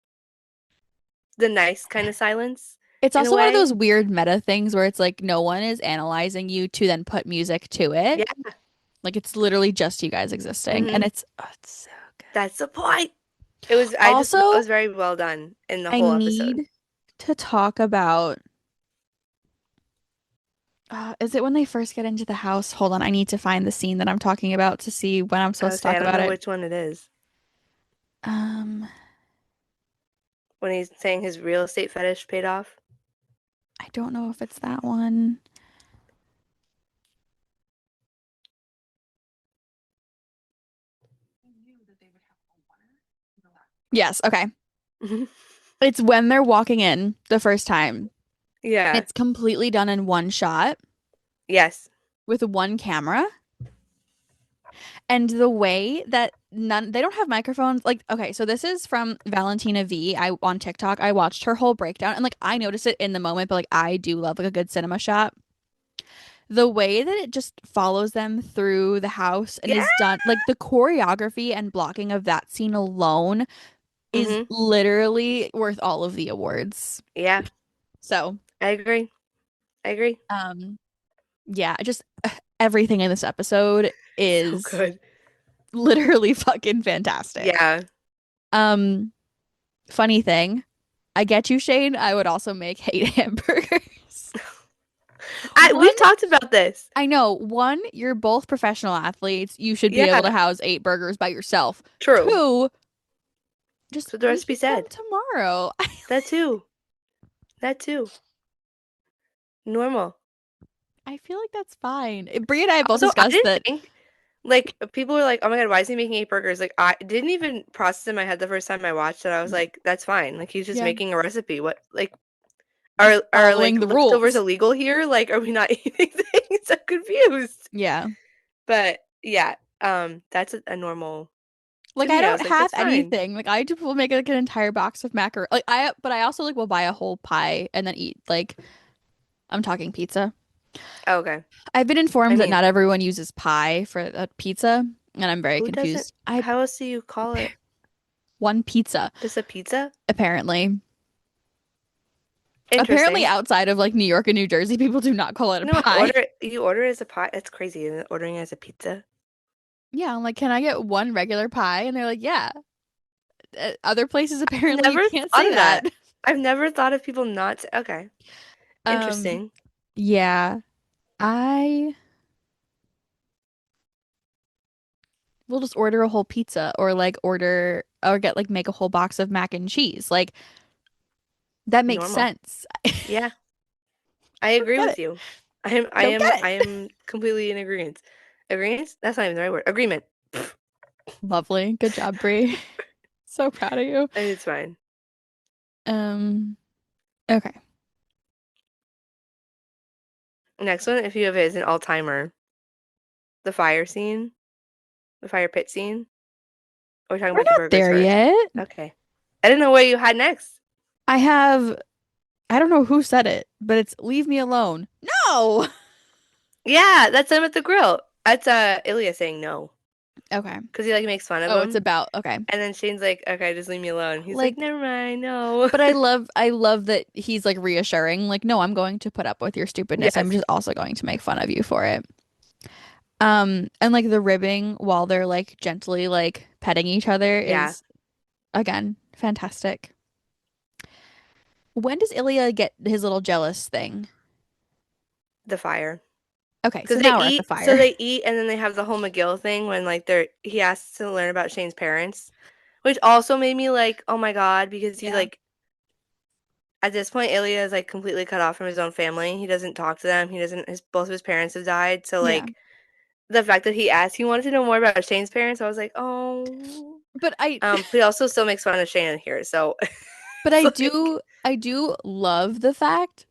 S2: the nice kind of silence
S1: It's
S2: in a
S1: also one of
S2: way.
S1: those weird meta things where it's like no one is analyzing you to then put music to it.
S2: Yeah.
S1: Like it's literally just you guys existing, and
S2: Hmm.
S1: it's so good.
S2: That's the point. It was. I just thought it
S1: Also,
S2: was very well done in the
S1: I
S2: whole episode.
S1: need to talk about is it when they first get into the house? Hold on, I need to find the scene that I'm talking about to see when I'm
S2: I
S1: supposed
S2: would
S1: to
S2: say I
S1: talk
S2: don't
S1: about
S2: know
S1: it.
S2: which one it is
S1: Um,
S2: when he's saying his real estate fetish paid off.
S1: I don't know if it's that one. Yes, okay. It's when they're walking in the first time.
S2: Yeah.
S1: It's completely done in one shot
S2: Yes.
S1: with one camera. And the way that none they don't have microphones. Like, okay, so this is from Valentina V. I on TikTok. I watched her whole breakdown and like I noticed it in the moment, but like I do love like a good cinema shot. The way that it just follows them through the house and
S2: Yeah.
S1: is done, like the choreography and blocking of that scene alone is
S2: Hmm.
S1: literally worth all of the awards.
S2: Yeah.
S1: So,
S2: I agree. I agree.
S1: um, yeah, just everything in this episode
S2: So
S1: is
S2: good.
S1: literally fucking fantastic.
S2: Yeah.
S1: Um, funny thing, I get you, Shane. I would also make hate hamburgers. One,
S2: We've talked about this.
S1: I know, one, you're both professional athletes. You should be able
S2: Yeah.
S1: to house 8 burgers by yourself.
S2: True.
S1: Two, just
S2: That's what the recipe
S1: reheat them
S2: said.
S1: tomorrow.
S2: That too. That too. Normal.
S1: I feel like that's fine. Brie and I have both
S2: Also, I
S1: discussed
S2: didn't
S1: that.
S2: think like people were like, "Oh my God, why is he making 8 burgers?" Like I didn't even process in my head the first time I watched it. I was like, "That's fine. Like he's just
S1: Yeah,
S2: making a recipe. What like
S1: he's
S2: are
S1: following
S2: like
S1: the
S2: leftovers
S1: rules.
S2: illegal here? Like are we not eating things? I'm confused."
S1: Yeah.
S2: But yeah, that's a normal to
S1: Like I
S2: me. I
S1: don't
S2: was like,
S1: have
S2: "That's fine."
S1: anything. Like I just will make like an entire box of macaroni. But I also like will buy a whole pie and then eat like I'm talking pizza.
S2: Oh, okay.
S1: I've been
S2: I
S1: informed that
S2: mean,
S1: not everyone uses pie for a pizza, and I'm very
S2: who doesn't?
S1: confused. I
S2: How else do you call it?
S1: one pizza
S2: Just a pizza?
S1: apparently. Apparently
S2: Interesting.
S1: outside of like New York and New Jersey, people do not call it a
S2: No,
S1: pie.
S2: you order it as a pie. That's crazy. And ordering it as a pizza.
S1: Yeah, I'm like, can I get one regular pie? And they're like, yeah. Other places
S2: I've
S1: apparently you
S2: never
S1: can't
S2: thought
S1: say
S2: of
S1: that.
S2: that. I've never thought of people not okay.
S1: Um,
S2: Interesting.
S1: yeah, I will just order a whole pizza or like order or get like make a whole box of mac and cheese. Like that makes
S2: Normal.
S1: sense.
S2: Yeah, I
S1: Don't
S2: agree
S1: get
S2: with
S1: it.
S2: you.
S1: Don't get
S2: I
S1: it.
S2: am completely in agreement. Agreement? That's not even the right word. Agreement.
S1: Lovely. Good job, Brie. So proud of you.
S2: It's fine.
S1: Um, okay.
S2: Next one, if you have it, is an all-timer. The fire scene, the fire pit scene. Or we're talking
S1: We're
S2: about the
S1: not
S2: burgers
S1: there
S2: first.
S1: yet.
S2: Okay. I didn't know what you had next.
S1: I have I don't know who said it, but it's leave me alone. No.
S2: Yeah, that's him at the grill. That's Ilya saying no
S1: Okay.
S2: because he like makes fun of
S1: Oh, it's
S2: him.
S1: about okay.
S2: And then Shane's like, okay, just leave me alone. He's like,
S1: Like,
S2: never mind, no.
S1: but I love that he's like reassuring, like, no, I'm going to put up with your stupidness. I'm
S2: Yes.
S1: just also going to make fun of you for it. And like the ribbing while they're like gently like petting each other
S2: Yeah,
S1: is again fantastic. When does Ilya get his little jealous thing?
S2: the fire.
S1: Okay, so
S2: Because they
S1: now we're at the
S2: eat, so
S1: fire.
S2: they eat, and then they have the whole McGill thing when like he asks to learn about Shane's parents, which also made me like, oh my God, because he
S1: Yeah.
S2: like at this point Ilya is like completely cut off from his own family. He doesn't talk to them. He doesn't. His both of his parents have died, so
S1: Yeah.
S2: like. the fact that he wanted to know more about Shane's parents. I was like, oh.
S1: But I
S2: But he also still makes fun of Shane here, so
S1: but
S2: it's like,
S1: I do love the fact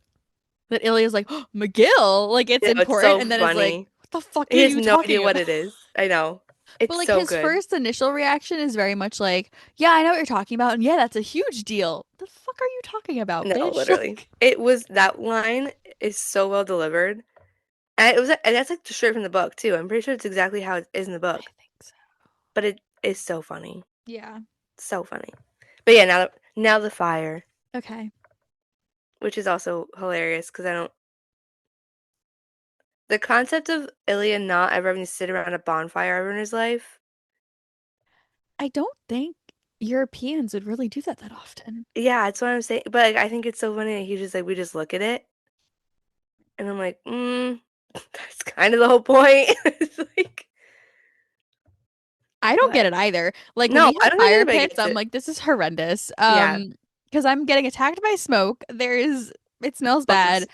S1: that Ilya's like, oh, McGill, like it's
S2: it's
S1: important,
S2: so
S1: and then it's like,
S2: funny.
S1: what the fuck are
S2: He has
S1: you
S2: no
S1: talking
S2: idea what
S1: about?
S2: it is. I know.
S1: But
S2: It's
S1: like
S2: so
S1: his
S2: good.
S1: first initial reaction is very much like, yeah, I know what you're talking about, and yeah, that's a huge deal. The fuck are you talking about,
S2: No,
S1: bitch?
S2: literally.
S1: Like,
S2: It was that line is so well delivered. And that's like straight from the book too. I'm pretty sure it's exactly how it is in the
S1: I
S2: book.
S1: think so.
S2: But it is so funny.
S1: Yeah.
S2: So funny. But yeah, now the fire,
S1: Okay.
S2: which is also hilarious because I don't the concept of Ilya not ever having to sit around a bonfire ever in his life.
S1: I don't think Europeans would really do that often.
S2: Yeah, that's what I'm saying. But like, I think it's so funny that he just like we just look at it and I'm like, that's kind of the whole point. It's like,
S1: I don't get
S2: but
S1: it either. Like when
S2: no,
S1: we
S2: I
S1: have
S2: don't think
S1: fire
S2: anybody
S1: pits,
S2: gets
S1: I'm
S2: it.
S1: like, this is horrendous.
S2: Yeah,
S1: Because I'm getting attacked by smoke. It smells
S2: bugs.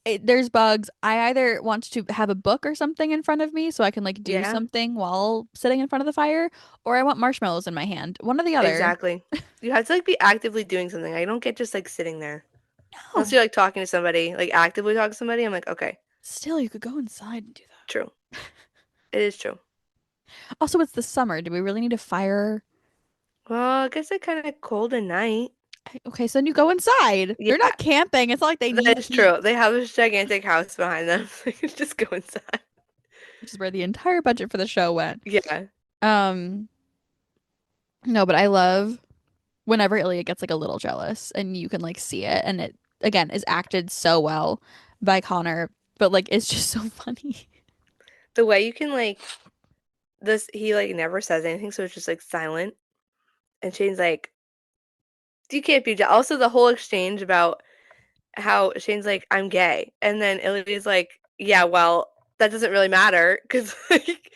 S1: bad. There's bugs. I either want to have a book or something in front of me so I can like do
S2: Yeah,
S1: something while sitting in front of the fire, or I want marshmallows in my hand. One or the other.
S2: exactly. You have to like be actively doing something. I don't get just like sitting there. Unless
S1: No.
S2: you're like talking to somebody, like actively talking to somebody, I'm like, okay,
S1: Still, you could go inside and do
S2: true. It is true.
S1: that. Also, it's the summer. Do we really need a fire?
S2: Well, I guess it's kind of cold at night.
S1: Okay, so then you go inside.
S2: Yeah,
S1: They're not camping. It's not like they
S2: that
S1: need
S2: is
S1: heat,
S2: true. They have this gigantic house behind them. So you can just go inside.
S1: which is where the entire budget for the show went.
S2: Yeah.
S1: Um, no, but I love whenever Ilya gets like a little jealous and you can like see it and it again is acted so well by Connor, but like it's just so funny.
S2: The way you can like this he like never says anything, so it's just like silent. And Shane's like, you can't be also the whole exchange about how Shane's like, I'm gay. And then Illy's like, yeah, well, that doesn't really matter because like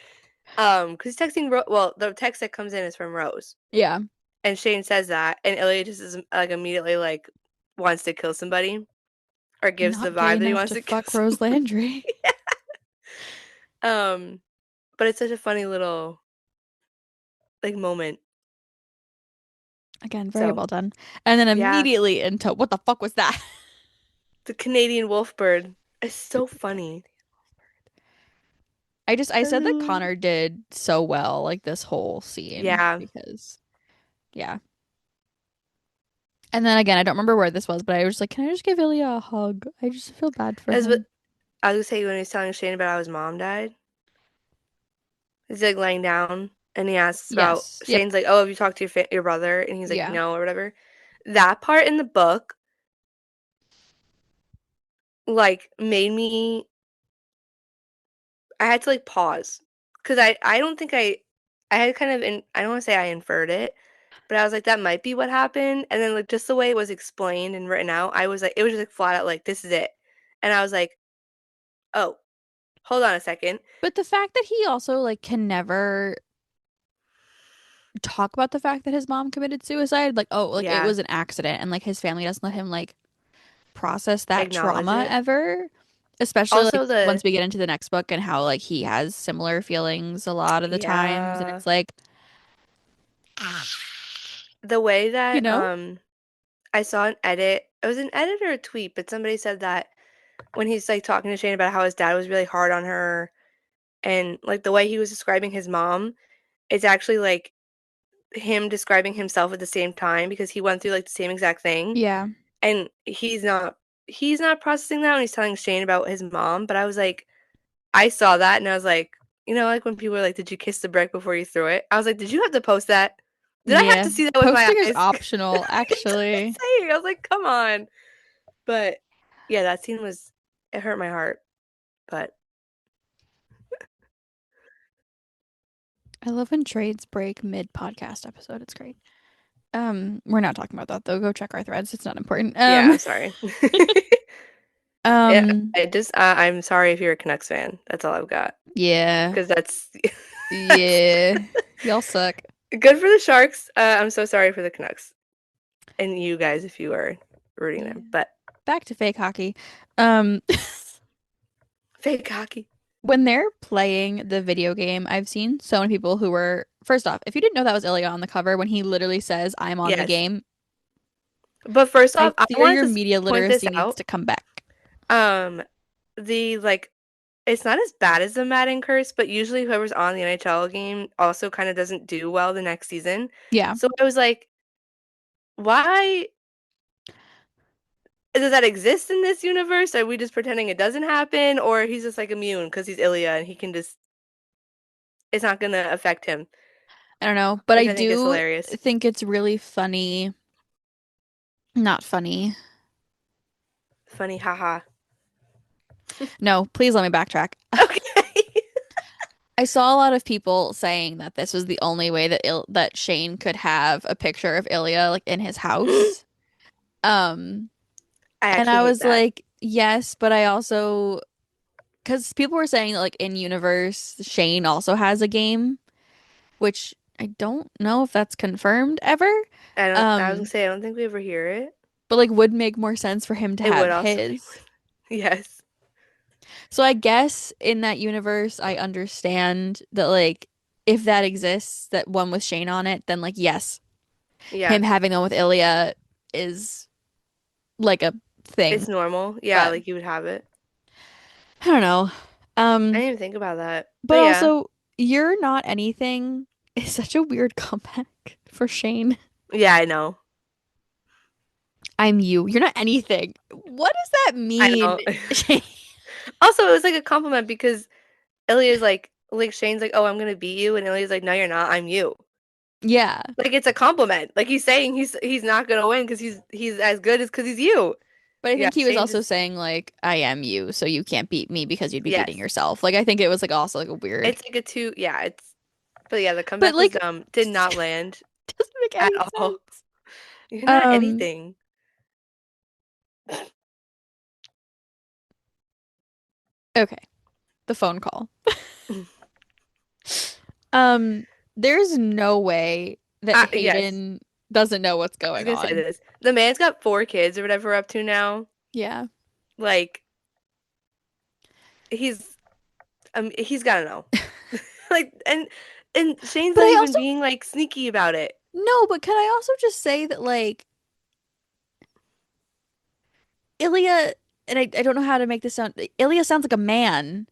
S2: because texting well, the text that comes in is from Rose.
S1: Yeah.
S2: And Shane says that and Ilya just is like immediately like wants to kill somebody or gives the
S1: Not gay
S2: vibe that he
S1: enough
S2: wants
S1: to
S2: to kill
S1: fuck Rose
S2: somebody.
S1: Landry.
S2: Um but it's such a funny little like moment.
S1: Again, very
S2: So,
S1: well done. And then
S2: yeah,
S1: immediately into what the fuck was that?
S2: the Canadian wolf bird is so funny.
S1: I said that
S2: Um,
S1: Connor did so well like this whole scene
S2: yeah,
S1: because yeah. And then again, I don't remember where this was, but I was like, can I just give Ilya a hug? I just feel bad for
S2: as what
S1: him.
S2: I was gonna say when he was telling Shane about how his mom died. He's like laying down and he asks about
S1: Yes. Yep.
S2: Shane's like, "Oh, have you talked to your brother?" And he's like,
S1: Yeah.
S2: "No," or whatever. That part in the book like made me I had to like pause because I don't think I had kind of I don't want to say I inferred it, but I was like that might be what happened. And then like just the way it was explained and written out, I was like it was just like flat out like this is it. And I was like, "Oh, hold on a second."
S1: But the fact that he also like can never talk about the fact that his mom committed suicide, like, oh, like it
S2: Yeah,
S1: was an accident and like his family doesn't let him like process that
S2: acknowledge
S1: trauma
S2: it.
S1: ever. Especially like
S2: Also the
S1: once we get into the next book and how like he has similar feelings a lot of the times and
S2: yeah,
S1: it's like,
S2: the way
S1: you
S2: that
S1: know?
S2: I saw an edit. It was an edit or a tweet, but somebody said that when he's like talking to Shane about how his dad was really hard on her and like the way he was describing his mom, it's actually like him describing himself at the same time because he went through like the same exact thing
S1: Yeah.
S2: and he's not processing that when he's telling Shane about his mom, but I was like I saw that and I was like, you know, like when people are like, "Did you kiss the brick before you threw it?" I was like, "Did you have to post that? Did I have
S1: Yeah.
S2: to see that with my
S1: Posting is
S2: eyes?"
S1: optional,
S2: That's what I'm
S1: actually.
S2: saying. I was like, "Come on." But yeah, that scene was it hurt my heart, but
S1: I love when trades break mid podcast episode. It's great. We're not talking about that though. Go check our threads. It's not important.
S2: yeah, I'm sorry. Yeah,
S1: Um,
S2: I'm sorry if you're a Canucks fan. That's all I've got
S1: yeah.
S2: because that's that's
S1: Yeah. Y'all suck.
S2: good for the Sharks. I'm so sorry for the Canucks and you guys if you are rooting
S1: Yeah.
S2: them. But
S1: Back to fake hockey. Um,
S2: fake hockey.
S1: when they're playing the video game, I've seen so many people who were, first off, if you didn't know that was Ilya on the cover, when he literally says, I'm on the
S2: Yes.
S1: game,
S2: But first
S1: I
S2: off, I
S1: fear
S2: wanted
S1: your
S2: to
S1: media
S2: point this
S1: literacy needs
S2: out.
S1: to come back.
S2: Um, the like it's not as bad as the Madden curse, but usually whoever's on the NHL game also kind of doesn't do well the next season.
S1: Yeah.
S2: So I was like, why does that exist in this universe? Are we just pretending it doesn't happen? Or he's just like immune because he's Ilya and he can just, it's not gonna affect him,
S1: I don't know, but I
S2: which I think is
S1: do
S2: hilarious.
S1: think it's really funny. Not funny.
S2: Funny, haha.
S1: No, please let me backtrack.
S2: Okay.
S1: I saw a lot of people saying that this was the only way that that Shane could have a picture of Ilya like in his
S2: I
S1: house. Um, and
S2: actually
S1: I
S2: hate
S1: was
S2: that.
S1: like, yes, but I also because people were saying that like in universe Shane also has a game, which I don't know if that's confirmed ever.
S2: I was gonna
S1: Um,
S2: say, I don't think we ever hear it.
S1: but like would make more sense for him to
S2: It would
S1: have
S2: also make
S1: his.
S2: more, yes.
S1: So I guess in that universe, I understand that like if that exists, that one with Shane on it, then like yes,
S2: Yeah.
S1: him having one with Ilya is like a
S2: It's
S1: thing.
S2: normal. Yeah,
S1: But
S2: like you would have it.
S1: I don't know.
S2: I
S1: Um,
S2: didn't even think about that.
S1: but
S2: But yeah.
S1: also you're not anything is such a weird comeback for Shane.
S2: Yeah, I know.
S1: I'm you. You're not anything. What does that
S2: I
S1: mean,
S2: know.
S1: Shane?
S2: Also, it was like a compliment because Ilya's like Shane's like, "Oh, I'm gonna beat you," and Ilya's like, "No, you're not. I'm you."
S1: Yeah.
S2: Like it's a compliment. Like he's saying he's not gonna win because he's as good as because he's you.
S1: But I
S2: Yeah,
S1: think he was
S2: Shane
S1: also
S2: just
S1: saying like I am you, so you can't beat me because you'd be beating
S2: yes.
S1: yourself. Like I think it was like also like a weird.
S2: It's like a two. Yeah, it's but yeah, the
S1: But
S2: comeback was
S1: like
S2: dumb. Did not land
S1: doesn't make
S2: at
S1: any
S2: all.
S1: sense.
S2: You're not
S1: Um,
S2: anything.
S1: okay. The phone call. Um, there's no way that
S2: Yes.
S1: Hayden doesn't know what's
S2: I was
S1: going
S2: gonna say
S1: on.
S2: this. The man's got 4 kids or whatever we're up to now.
S1: Yeah.
S2: Like he's he's gotta know. Like and Shane's
S1: But
S2: not
S1: I
S2: even
S1: also
S2: being like sneaky about it.
S1: no, but can I also just say that like Ilya and I don't know how to make this sound. Ilya sounds like a man.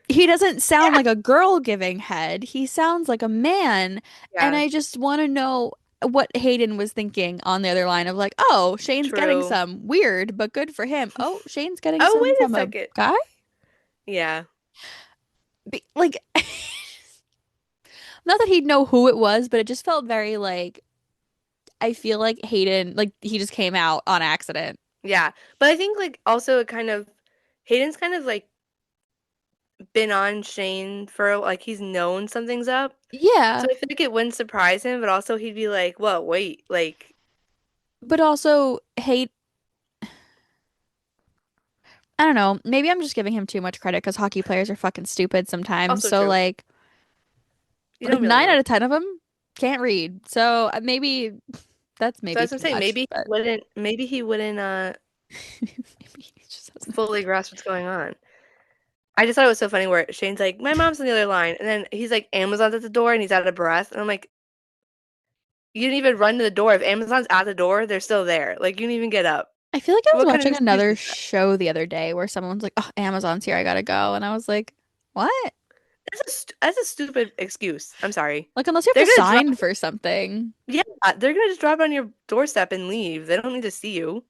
S1: He doesn't sound
S2: Yeah.
S1: like a girl giving head. He sounds like a man. And
S2: Yeah.
S1: I just want to know what Hayden was thinking on the other line of like, oh, Shane's getting
S2: True.
S1: some weird, but good for him. Oh, Shane's getting
S2: Oh,
S1: some
S2: wait a
S1: from a
S2: second.
S1: guy?
S2: Yeah.
S1: Like, not that he'd know who it was, but it just felt very like, I feel like Hayden, like, he just came out on accident.
S2: Yeah. But I think like also it kind of Hayden's kind of like been on Shane for like he's known something's up. So
S1: Yeah.
S2: I feel like it wouldn't surprise him, but also he'd be like, "Whoa, wait, like
S1: But also, I don't know. Maybe I'm just giving him too much credit because hockey players are fucking stupid sometimes.
S2: also
S1: So,
S2: true." You
S1: like
S2: don't really
S1: nine out
S2: know.
S1: of 10 of them can't read. So maybe that's
S2: So I
S1: maybe
S2: was gonna
S1: too
S2: say
S1: much, but
S2: maybe he wouldn't
S1: maybe he just doesn't know.
S2: fully grasp what's going on. I just thought it was so funny where Shane's like, "My mom's on the other line," and then he's like, "Amazon's at the door," and he's out of breath, and I'm like, "You didn't even run to the door. If Amazon's at the door, they're still there. Like you didn't even get up.
S1: I feel like I was
S2: What kind of
S1: watching
S2: excuse
S1: another
S2: is that?"
S1: show the other day where someone's like, "Oh, Amazon's here, I gotta go," and I was like, "What?"
S2: That's a stupid excuse. I'm sorry.
S1: Like unless you have
S2: They're
S1: to
S2: gonna drop.
S1: sign for something.
S2: Yeah, they're gonna just drop it on your doorstep and leave. They don't need to see you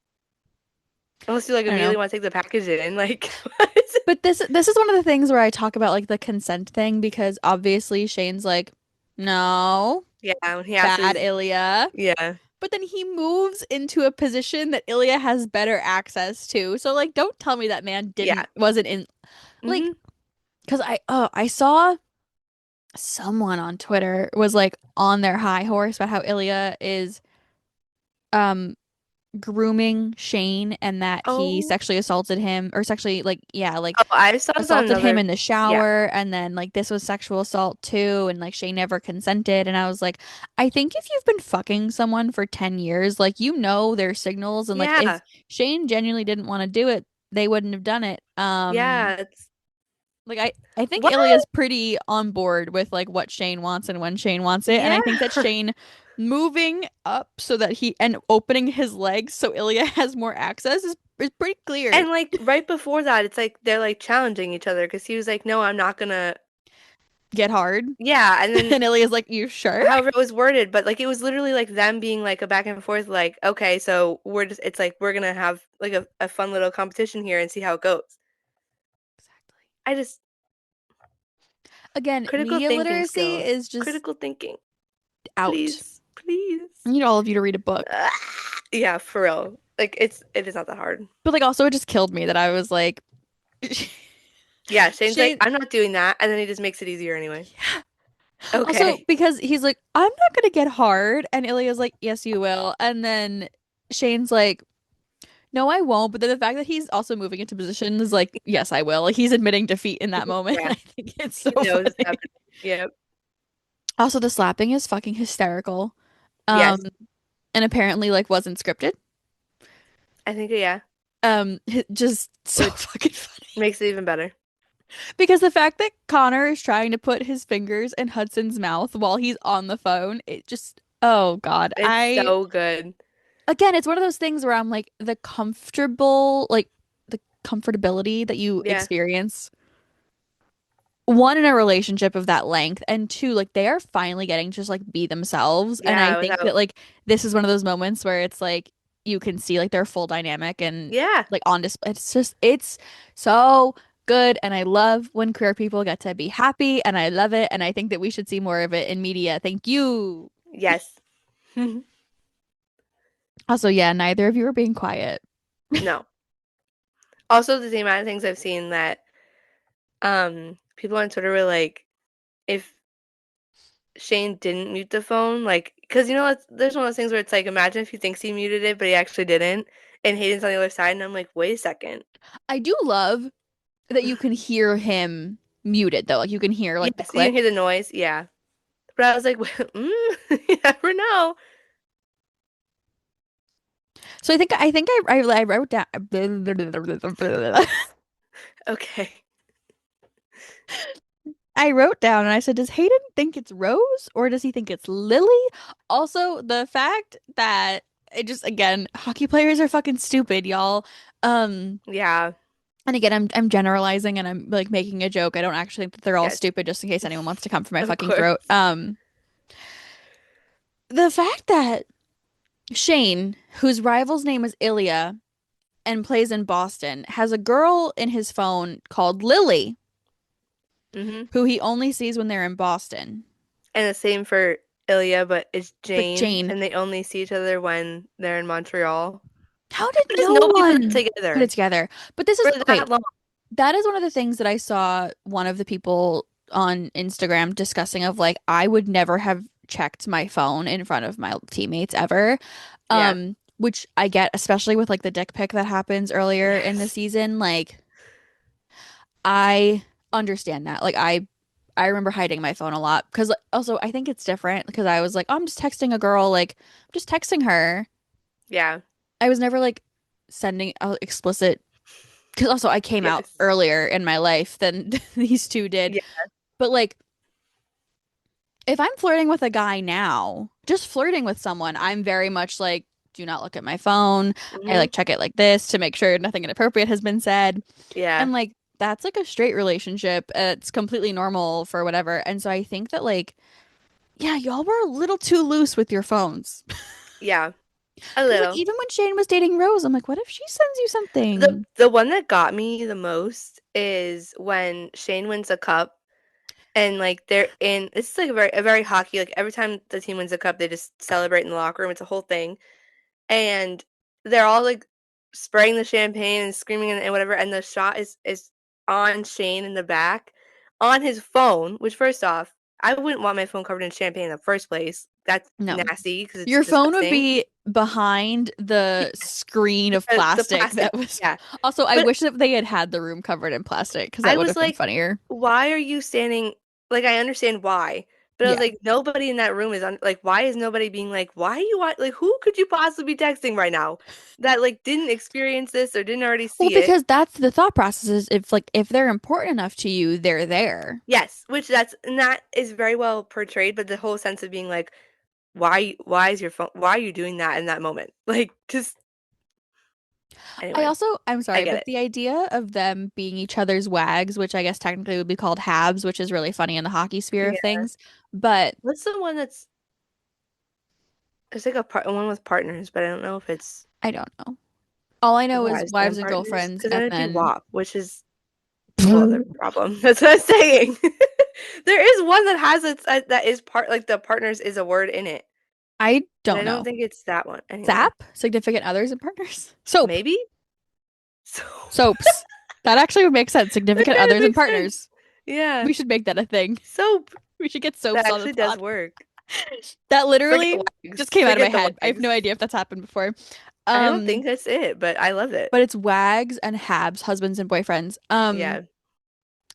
S2: unless you like
S1: I don't
S2: immediately
S1: know.
S2: want to take the package in. Like, what?
S1: But this is one of the things where I talk about like the consent thing because obviously Shane's like, "No,
S2: Yeah, when he has
S1: bad
S2: his
S1: Ilya."
S2: yeah,
S1: But then he moves into a position that Ilya has better access to. So like don't tell me that man
S2: yeah.
S1: didn't wasn't in like
S2: Hmm.
S1: because I saw someone on Twitter was like on their high horse about how Ilya is um grooming Shane and that he
S2: Oh,
S1: sexually assaulted him or sexually like yeah like
S2: oh, I saw this on
S1: assaulted him
S2: another.
S1: in the
S2: Yeah,
S1: shower and then like this was sexual assault too and like Shane never consented and I was like I think if you've been fucking someone for 10 years like you know their signals and like if
S2: yeah,
S1: Shane genuinely didn't want to do it they wouldn't have done it
S2: yeah.
S1: Like I think
S2: What?
S1: Ilya's pretty on board with like what Shane wants and when Shane wants it. And
S2: Yeah.
S1: I think that Shane moving up so that he and opening his legs so Ilya has more access is pretty clear.
S2: And like right before that, it's like they're like challenging each other because he was like, "No, I'm not gonna."
S1: Get hard.
S2: Yeah, and then
S1: And Ilya's like, you sure?
S2: however it was worded, but like it was literally like them being like a back and forth, like, okay, so we're just it's like we're gonna have like a fun little competition here and see how it goes.
S1: Exactly.
S2: I just
S1: Again,
S2: critical
S1: media
S2: thinking
S1: literacy
S2: skills.
S1: is just
S2: Critical thinking.
S1: out.
S2: Please. Please.
S1: I need all of you to read a book.
S2: Ah, yeah, for real. Like it is not that hard.
S1: But like also it just killed me that I was like
S2: Yeah, Shane's like,
S1: Shane
S2: I'm not doing that, and then he just makes it easier anyway.
S1: also
S2: Okay.
S1: because he's like, I'm not gonna get hard and Ilya's like, yes you will. And then Shane's like, no, I won't. But then the fact that he's also moving into position is like, yes, I will. Like he's admitting defeat in that moment.
S2: Yeah,
S1: I think it's so
S2: he knows it's
S1: funny.
S2: happening. Yep.
S1: Also, the slapping is fucking hysterical. Um,
S2: Yes.
S1: and apparently like wasn't scripted.
S2: I think yeah,
S1: Just so
S2: which
S1: fucking funny.
S2: makes it even better.
S1: Because the fact that Connor is trying to put his fingers in Hudson's mouth while he's on the phone, it just, oh God.
S2: It's so good.
S1: Again, it's one of those things where I'm like, the comfortability that you
S2: Yeah.
S1: experience, one, in a relationship of that length, and two, like, they are finally getting to just like be themselves. And I
S2: Yeah,
S1: think
S2: without
S1: that like, this is one of those moments where it's like, you can see like their full dynamic and
S2: yeah.
S1: like on display. It's so good. And I love when queer people get to be happy, and I love it. And I think that we should see more of it in media. Thank you.
S2: Yes.
S1: Also, yeah, neither of you are being quiet.
S2: No. Also, the amount of things I've seen that people on Twitter were like, if Shane didn't mute the phone, like, because you know, there's one of those things where it's like, imagine if he thinks he muted it, but he actually didn't, and Hayden's on the other side, and I'm like, wait a second.
S1: I do love that you can hear him muted though. Like you can hear like the
S2: Yes, you can
S1: click.
S2: hear the noise, yeah. But I was like, you never know.
S1: So I wrote down
S2: Okay.
S1: I wrote down and I said, does Hayden think it's Rose or does he think it's Lily? Also, the fact that it just again, hockey players are fucking stupid, y'all. Um,
S2: Yeah.
S1: and again, I'm generalizing and I'm like making a joke. I don't actually think that they're all
S2: Yes.
S1: stupid just in case anyone wants to come for my
S2: Of
S1: fucking
S2: course.
S1: throat. The fact that Shane, whose rival's name is Ilya and plays in Boston, has a girl in his phone called Lily,
S2: Hmm.
S1: who he only sees when they're in Boston.
S2: And the same for Ilya, but it's
S1: But
S2: Jane,
S1: Jane,
S2: and they only see each other when they're in Montreal.
S1: how did
S2: Because
S1: no
S2: nobody put it
S1: one put it
S2: together
S1: together? But this is
S2: for
S1: okay.
S2: that long.
S1: That is one of the things that I saw one of the people on Instagram discussing of like I would never have checked my phone in front of my teammates ever.
S2: Yeah.
S1: Which I get, especially with like the dick pic that happens earlier in the
S2: Yes.
S1: season. Like I understand that. I remember hiding my phone a lot because also I think it's different because I was like, oh, I'm just texting a girl, like I'm just texting her.
S2: Yeah.
S1: I was never like sending out explicit because also I came out
S2: Yes.
S1: earlier in my life than these two did.
S2: Yeah.
S1: But like if I'm flirting with a guy now, just flirting with someone, I'm very much like, do not look at my phone. I
S2: Hmm.
S1: like check it like this to make sure nothing inappropriate has been said.
S2: Yeah.
S1: And like that's like a straight relationship. It's completely normal for whatever. And so I think that like, yeah, y'all were a little too loose with your phones.
S2: Yeah. A
S1: Because like
S2: little.
S1: even when Shane was dating Rose, I'm like, what if she sends you
S2: The
S1: something?
S2: the one that got me the most is when Shane wins a cup and like they're in this is like a very hockey like every time the team wins a cup they just celebrate in the locker room. It's a whole thing. And they're all like spraying the champagne and screaming and whatever, and the shot is on Shane in the back on his phone, which first off, I wouldn't want my phone covered in champagne in the first place. That's
S1: No.
S2: nasty because it's
S1: Your phone would
S2: disgusting.
S1: be behind the screen of
S2: The
S1: plastic
S2: plastic,
S1: that was.
S2: yeah.
S1: Also, I
S2: But
S1: wish that they had had the room covered in plastic because that
S2: I
S1: would
S2: was
S1: have been
S2: like,
S1: funnier.
S2: why are you standing like I understand why, But I was
S1: Yeah.
S2: like, nobody in that room is on, like, why is nobody being like, why are you like, who could you possibly be texting right now that like didn't experience this or didn't already
S1: Well,
S2: see it?
S1: because that's the thought process is if they're important enough to you, they're there.
S2: Yes, which that's and that is very well portrayed, but the whole sense of being like, why is your phone, why are you doing that in that moment? Like, just anyway,
S1: I'm
S2: I
S1: sorry,
S2: get
S1: but
S2: it.
S1: the idea of them being each other's wags, which I guess technically would be called habs, which is really funny in the hockey sphere of
S2: Yeah.
S1: things, but
S2: What's the one that's it's like a one with partners, but I don't know if it's
S1: I don't know. All I know is
S2: wives
S1: wives
S2: and
S1: and
S2: partners
S1: girlfriends,
S2: because then
S1: and
S2: it'd be
S1: then
S2: WAP, which is a whole other problem. That's what I'm saying. There is one that has it that is part like the partners is a word in it,
S1: I
S2: but
S1: don't
S2: I don't
S1: know.
S2: think it's that one. Anyway,
S1: SAP, significant others and partners. Soap,
S2: maybe. So
S1: soaps. That actually would make sense.
S2: that
S1: Significant
S2: kind of
S1: others and
S2: makes sense.
S1: partners.
S2: Yeah,
S1: We should make that a thing.
S2: soap.
S1: We should get
S2: That
S1: soaps on the
S2: actually does
S1: pod.
S2: work.
S1: That
S2: Forget
S1: literally just
S2: wags.
S1: came out of my
S2: Forget the
S1: head. I have no
S2: wags.
S1: idea if that's happened before.
S2: I don't
S1: Um,
S2: think that's it, but I love it.
S1: but it's wags and habs, husbands and boyfriends.
S2: Yeah.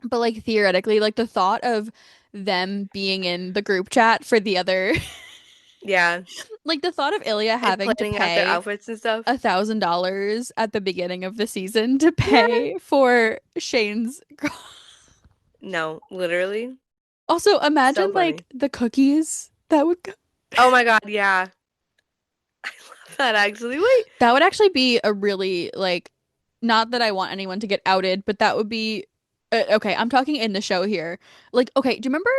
S1: But like theoretically, like the thought of them being in the group chat for the other,
S2: Yeah.
S1: like the thought of Ilya
S2: And
S1: having to
S2: planning out their
S1: pay
S2: outfits and stuff.
S1: $1,000 at the beginning of the season to
S2: Yeah.
S1: pay for Shane's girl.
S2: No, literally.
S1: Also,
S2: So
S1: imagine like
S2: funny.
S1: the cookies that would go.
S2: Oh my God, yeah. I love that actually. Wait.
S1: That would actually be a really like, not that I want anyone to get outed, but that would be okay. I'm talking in the show here. Like, okay, do you remember?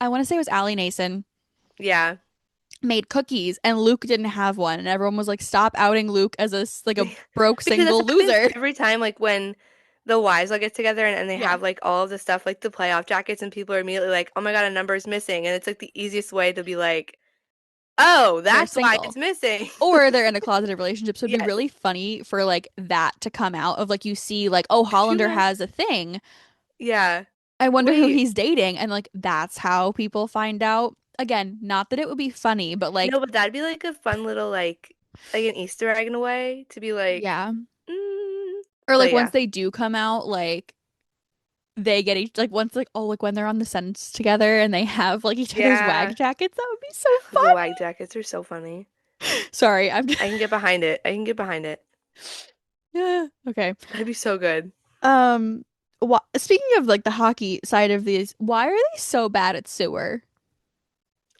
S1: I want to say it was Allie Nason
S2: Yeah.
S1: made cookies and Luke didn't have one, and everyone was like, "Stop outing Luke as like a broke
S2: Because this
S1: single
S2: happens
S1: loser."
S2: every time, like when the wives all get together and they
S1: Yeah,
S2: have like all of the stuff, like the playoff jackets, and people are immediately like, oh my God, a number is missing. And it's like the easiest way to be like, oh,
S1: they're
S2: that's why it's
S1: single.
S2: missing.
S1: Or they're in a closeted relationship. So it'd be
S2: Yes.
S1: really funny for like that to come out of like you see like, oh,
S2: Could you
S1: Hollander
S2: imagine?
S1: has a thing.
S2: Yeah.
S1: I wonder who
S2: Wait.
S1: he's dating. And like that's how people find out. Again, not that it would be funny, but
S2: No,
S1: like,
S2: but that'd be like a fun little like an Easter egg in a way to be like,
S1: yeah.
S2: mm.
S1: Or
S2: But
S1: like once
S2: yeah.
S1: they do come out, like they get each like once like oh like when they're on the sentence together and they have like each other's wag
S2: Yeah.
S1: jackets, that would be so
S2: The wag
S1: funny.
S2: jackets are so funny.
S1: Sorry, I'm
S2: I can get behind it. I can get behind it.
S1: yeah, okay.
S2: That'd be so good.
S1: Um, speaking of like the hockey side of these, why are they so bad at sewer?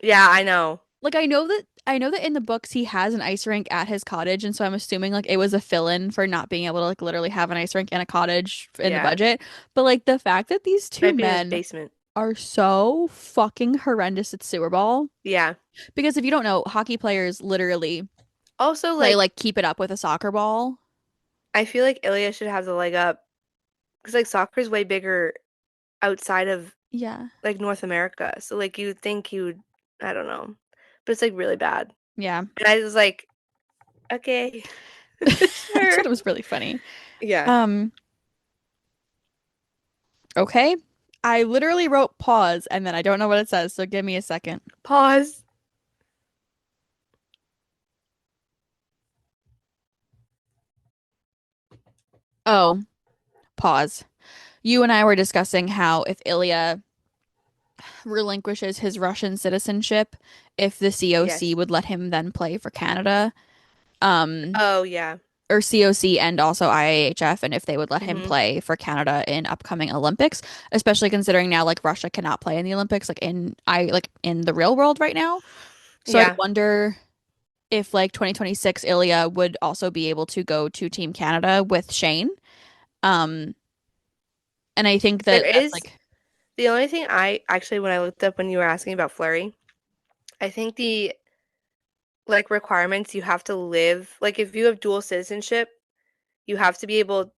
S2: Yeah, I know.
S1: Like I know that in the books he has an ice rink at his cottage, and so I'm assuming like it was a fill-in for not being able to like literally have an ice rink and a cottage in the
S2: Yeah.
S1: budget. But like the fact that these two
S2: Might be in his
S1: men
S2: basement.
S1: are so fucking horrendous at sewer ball.
S2: Yeah.
S1: Because if you don't know, hockey players literally
S2: Also,
S1: play
S2: like,
S1: like keep it up with a soccer ball.
S2: I feel like Ilya should have the leg up because, like, soccer's way bigger outside of,
S1: Yeah.
S2: like, North America. So, like, you'd think you'd, I don't know. But it's, like, really bad.
S1: Yeah.
S2: And I was like, okay,
S1: I just
S2: sure.
S1: thought it was really funny.
S2: Yeah.
S1: Um, okay. I literally wrote pause and then I don't know what it says, so give me a second.
S2: Pause.
S1: Oh, pause. You and I were discussing how if Ilya relinquishes his Russian citizenship, if the COC
S2: Yes.
S1: would let him then play for Canada, um,
S2: Oh, yeah.
S1: or COC and also IIHF, and if they would let him
S2: Hmm.
S1: play for Canada in upcoming Olympics, especially considering now like Russia cannot play in the Olympics, like in the real world right now. So I
S2: Yeah.
S1: wonder if like 2026 Ilya would also be able to go to Team Canada with Shane. Um, and I think
S2: There
S1: that that's
S2: is
S1: like
S2: the only thing I actually, when I looked up when you were asking about Flurry, I think the like requirements you have to live, like, if you have dual citizenship, you have to be able.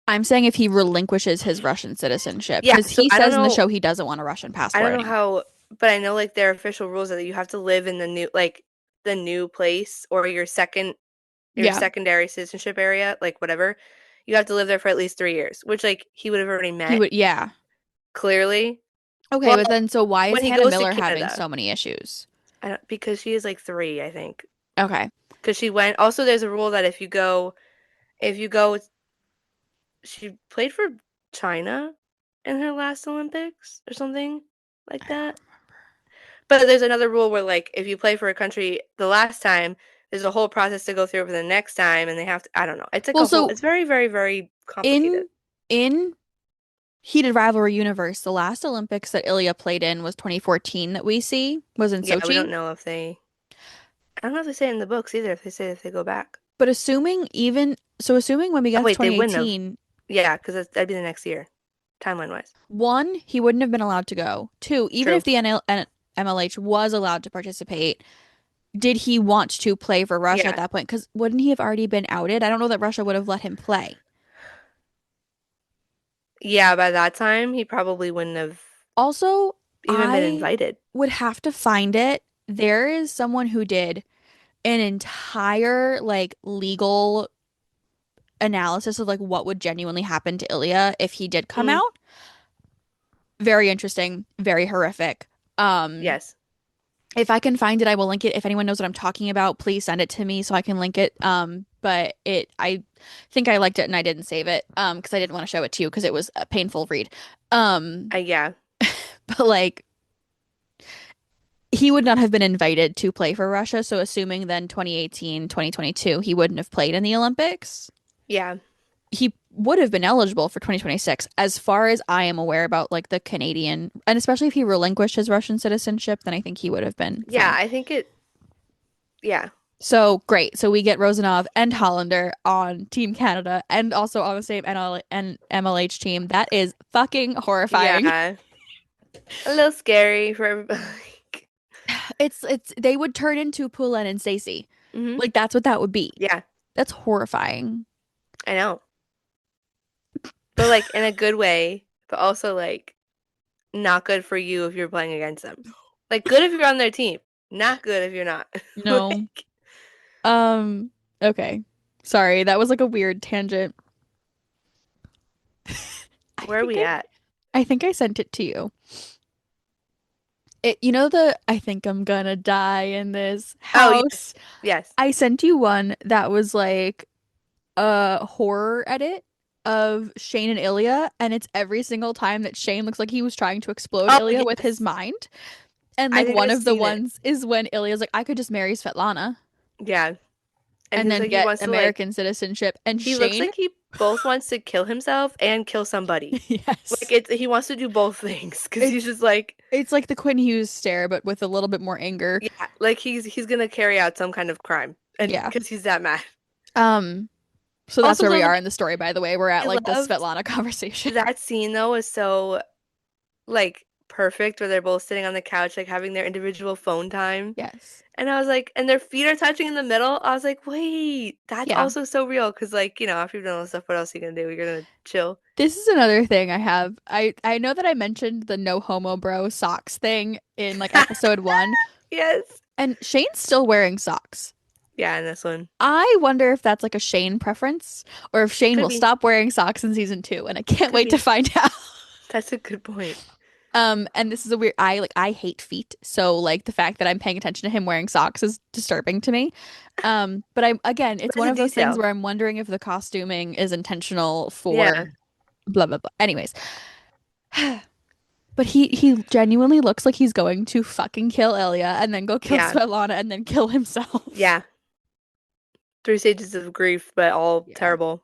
S1: I'm saying if he relinquishes his Russian citizenship,
S2: Yeah,
S1: because
S2: so
S1: he says in the show he doesn't want a Russian
S2: I don't
S1: passport
S2: know
S1: anymore.
S2: how, but I know like their official rules are that you have to live in the new place or your
S1: Yeah,
S2: secondary citizenship area, like whatever. You have to live there for at least 3 years, which like he would have already
S1: he
S2: met
S1: would. Yeah.
S2: clearly.
S1: Okay,
S2: Well,
S1: but then so why is
S2: when he
S1: Hannah
S2: goes to
S1: Miller having
S2: Canada,
S1: so many issues?
S2: I don't, because she is like 3, I think.
S1: Okay.
S2: Because she went. Also, there's a rule that if you go, she played for China in her last Olympics or something like that. But there's another rule where like if you play for a country the last time, there's a whole process to go through for the next time, and they have to. I don't know. It's like
S1: Well,
S2: a whole.
S1: so
S2: It's very, very, very complicated.
S1: in in Heated Rivalry universe, the last Olympics that Ilya played in was 2014 that we see was in
S2: Yeah, we don't
S1: Sochi.
S2: know if they. I don't know if they say it in the books either. If they say if they go back.
S1: But assuming when we
S2: Oh
S1: get to
S2: wait, they wouldn't have.
S1: 2018,
S2: Yeah, because that'd be the next year, timeline wise.
S1: one, he wouldn't have been allowed to go. Two, even
S2: True.
S1: if the MLH was allowed to participate, did he want to play for Russia at
S2: Yeah.
S1: that point? Because wouldn't he have already been outed? I don't know that Russia would have let him play.
S2: Yeah, by that time he probably wouldn't have
S1: Also,
S2: even been
S1: I
S2: invited.
S1: would have to find it. There is someone who did an entire like legal analysis of like what would genuinely happen to Ilya if he did come
S2: Mm,
S1: out. Very interesting, very horrific. Um,
S2: yes.
S1: if I can find it, I will link it. If anyone knows what I'm talking about, please send it to me so I can link it. But I think I liked it and I didn't save it because I didn't want to show it to you because it was a painful read. Um,
S2: Yeah.
S1: but like he would not have been invited to play for Russia, so assuming then 2018, 2022, he wouldn't have played in the Olympics.
S2: Yeah.
S1: He would have been eligible for 2026 as far as I am aware about like the Canadian, and especially if he relinquished his Russian citizenship, then I think he would have been
S2: Yeah,
S1: fine.
S2: I think it yeah.
S1: So great. So we get Rosanov and Hollander on Team Canada and also on the same NL and MLH team. That is fucking horrifying.
S2: Yeah. A little scary for everybody.
S1: It's they would turn into Poulin and Stacey.
S2: hmm
S1: Like that's what that would be.
S2: Yeah,
S1: That's horrifying.
S2: I know. But like in a good way, but also like not good for you if you're playing against them. Like good if you're on their team, not good if you're not.
S1: No.
S2: Like
S1: Um, okay. Sorry, that was like a weird tangent. I
S2: where are
S1: think
S2: we
S1: I
S2: at?
S1: I think I sent it to you. It you know the I think I'm gonna die in this
S2: Oh, yes.
S1: house.
S2: Yes.
S1: I sent you one that was like a horror edit of Shane and Ilya, and it's every single time that Shane looks like he was trying to explode
S2: Oh,
S1: Ilya with his
S2: yes.
S1: mind. And
S2: I
S1: like
S2: think
S1: one
S2: I've
S1: of the
S2: seen it.
S1: ones is when Ilya's like, I could just marry Svetlana
S2: Yeah. And
S1: and
S2: he's
S1: then
S2: like he
S1: get
S2: wants to like
S1: American citizenship. And
S2: he looks
S1: Shane,
S2: like he both wants to kill himself and kill somebody. Like
S1: yes.
S2: he wants to do both things because
S1: It
S2: he's just like
S1: it's like the Quinn Hughes stare, but with a little bit more anger.
S2: yeah, like he's gonna carry out some kind of crime and
S1: Yeah.
S2: because he's that mad.
S1: Um, so that's
S2: Also
S1: where
S2: though,
S1: we are
S2: like
S1: in the story, by the way. We're at
S2: I
S1: like the
S2: loved
S1: Svetlana conversation.
S2: that scene though was so like perfect where they're both sitting on the couch like having their individual phone time.
S1: Yes.
S2: And I was like, and their feet are touching in the middle. I was like, wait, that's
S1: Yeah.
S2: also so real. Because, like, after you've done all this stuff, what else are you gonna do? You're gonna chill.
S1: This is another thing I have. I know that I mentioned the no homo bro socks thing in like episode 1,
S2: Yes.
S1: and Shane's still wearing socks.
S2: Yeah, in this one.
S1: I wonder if that's like a Shane preference or if Shane
S2: Could
S1: will
S2: be.
S1: stop wearing socks in season 2, and I can't
S2: Could
S1: wait to
S2: be.
S1: find out.
S2: That's a good point.
S1: And this is a weird I hate feet, so like the fact that I'm paying attention to him wearing socks is disturbing to me. But I'm again, it's
S2: But it's
S1: one
S2: a
S1: of those things
S2: detail.
S1: where I'm wondering if the costuming is intentional
S2: Yeah.
S1: for blah blah blah. Anyways, but he genuinely looks like he's going to fucking kill Ilya and then go kill
S2: Yeah.
S1: Svetlana and then kill himself.
S2: Yeah. 3 stages of grief, but all
S1: Yeah.
S2: terrible.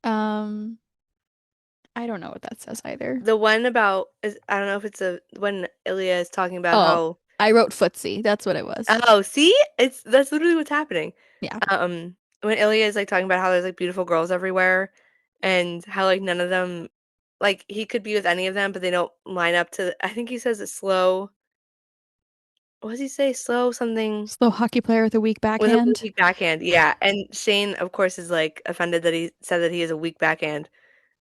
S1: Um, I don't know what that says either.
S2: The one about is I don't know if it's a when Ilya is talking about
S1: Oh,
S2: how
S1: I wrote footsie. That's what it was.
S2: oh, see? That's literally what's happening.
S1: Yeah.
S2: When Ilya is like talking about how there's like beautiful girls everywhere and how like none of them like he could be with any of them, but they don't line up to I think he says it's slow. What does he say? Slow something
S1: Slow hockey player with a weak
S2: with a
S1: backhand.
S2: weak backhand. Yeah. And Shane, of course, is like offended that he said that he has a weak backhand.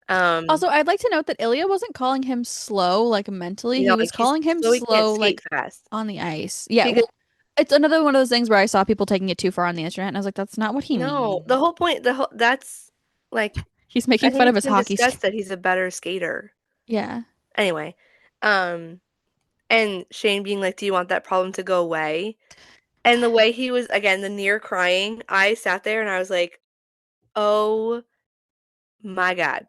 S2: Um,
S1: Also, I'd like to note that Ilya wasn't calling him slow, like mentally. He was
S2: like he's
S1: calling him
S2: so he can't
S1: slow,
S2: skate
S1: like
S2: fast.
S1: on the ice. Yeah,
S2: He could
S1: well, it's another one of those things where I saw people taking it too far on the internet, and I was like, that's not what he
S2: no,
S1: means.
S2: the whole point, the whole that's like
S1: He's
S2: I
S1: making fun
S2: think
S1: of
S2: it's
S1: his
S2: been
S1: hockey skill.
S2: discussed that he's a better skater.
S1: Yeah.
S2: Anyway, um, and Shane being like, "Do you want that problem to go away?" And the way he was, again, the near crying, I sat there and I was like, "Oh my God."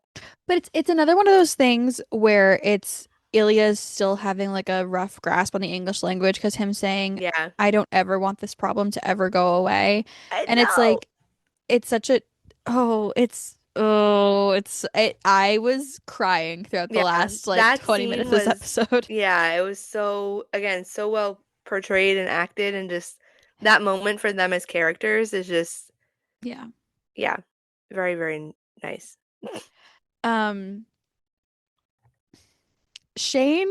S1: But it's another one of those things where it's Ilya's still having like a rough grasp on the English language because him saying,
S2: Yeah.
S1: I don't ever want this problem to ever go away.
S2: I
S1: And it's
S2: know.
S1: like, it's such a, I was crying throughout the
S2: Yeah.
S1: last like
S2: That
S1: 20
S2: scene
S1: minutes of this
S2: was,
S1: episode.
S2: yeah, it was so, again, so well portrayed and acted, and just that moment for them as characters is just,
S1: Yeah.
S2: yeah, very, very nice.
S1: Um, Shane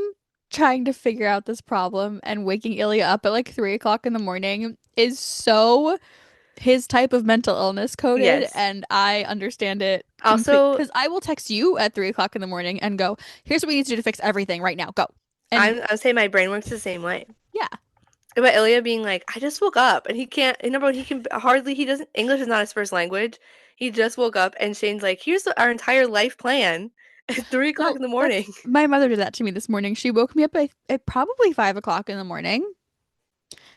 S1: trying to figure out this problem and waking Ilya up at like 3 o'clock in the morning is so his type of mental illness coded,
S2: Yes.
S1: and I understand it complete
S2: Also,
S1: because I will text you at 3 o'clock in the morning and go, here's what we need to do to fix everything right now. Go. And
S2: I would say my brain works the same way.
S1: yeah.
S2: But Ilya being like, I just woke up, and he can't, and number one, he can hardly, he doesn't, English is not his first language. He just woke up, and Shane's like, here's our entire life plan at 3 o'clock
S1: No,
S2: in the
S1: that's
S2: morning.
S1: my mother did that to me this morning. She woke me up at probably 5 o'clock in the morning,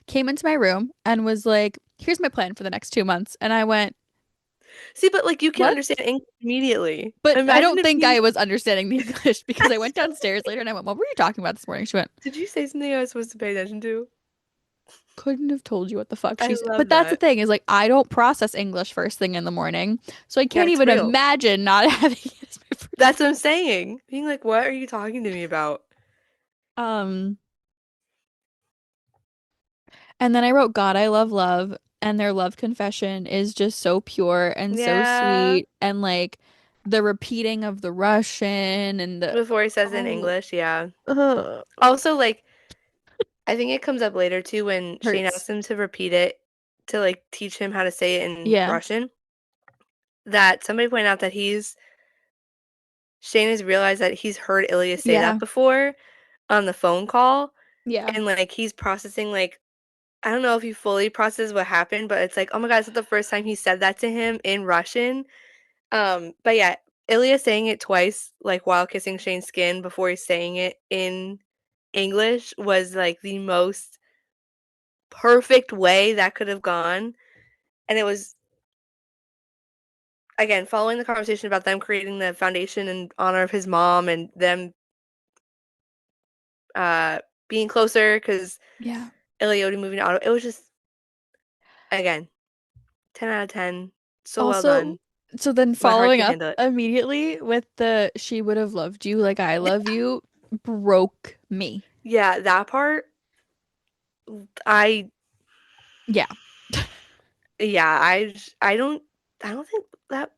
S1: came into my room and was like, here's my plan for the next 2 months. And I went,
S2: See, but like, you can
S1: what?
S2: understand English immediately.
S1: But I
S2: Imagine
S1: don't
S2: if
S1: think
S2: he,
S1: I was understanding the English because
S2: I
S1: I went
S2: know.
S1: downstairs later and I went, what were you talking about this morning? She went,
S2: Did you say something I was supposed to pay attention to?
S1: couldn't have told you what the fuck
S2: I
S1: she said.
S2: love
S1: But that's the
S2: that.
S1: thing is like I don't process English first thing in the morning. So I
S2: Yeah,
S1: can't
S2: it's
S1: even
S2: real.
S1: imagine not having it as my first.
S2: That's what I'm saying. Being like, what are you talking to me about?
S1: Um and then I wrote God, I love love, and their love confession is just so pure and so
S2: Yeah.
S1: sweet and like the repeating of the Russian and the
S2: Before he says it in
S1: oh
S2: English, yeah.
S1: ugh,
S2: Also, like, I think it comes up later too when Shane
S1: hurts.
S2: asks him to repeat it to like teach him how to say it in
S1: Yeah.
S2: Russian. That somebody pointed out that Shane has realized that he's heard Ilya say that
S1: Yeah.
S2: before on the phone call,
S1: Yeah.
S2: and like he's processing, like, I don't know if he fully processed what happened, but it's like, oh my God, it's not the first time he said that to him in Russian. But yeah, Ilya saying it twice, like while kissing Shane's skin before he's saying it in English, was like the most perfect way that could have gone. And it was, again, following the conversation about them creating the foundation in honor of his mom and them uh being closer because
S1: Yeah.
S2: Eliodi moving to Ottawa. It was just, again, 10 out of 10. So well
S1: Also,
S2: done.
S1: so then
S2: My heart
S1: following
S2: can
S1: up
S2: handle it.
S1: immediately with the she would have loved you like I love you broke me.
S2: Yeah, that part, I,
S1: Yeah.
S2: yeah, I don't think that,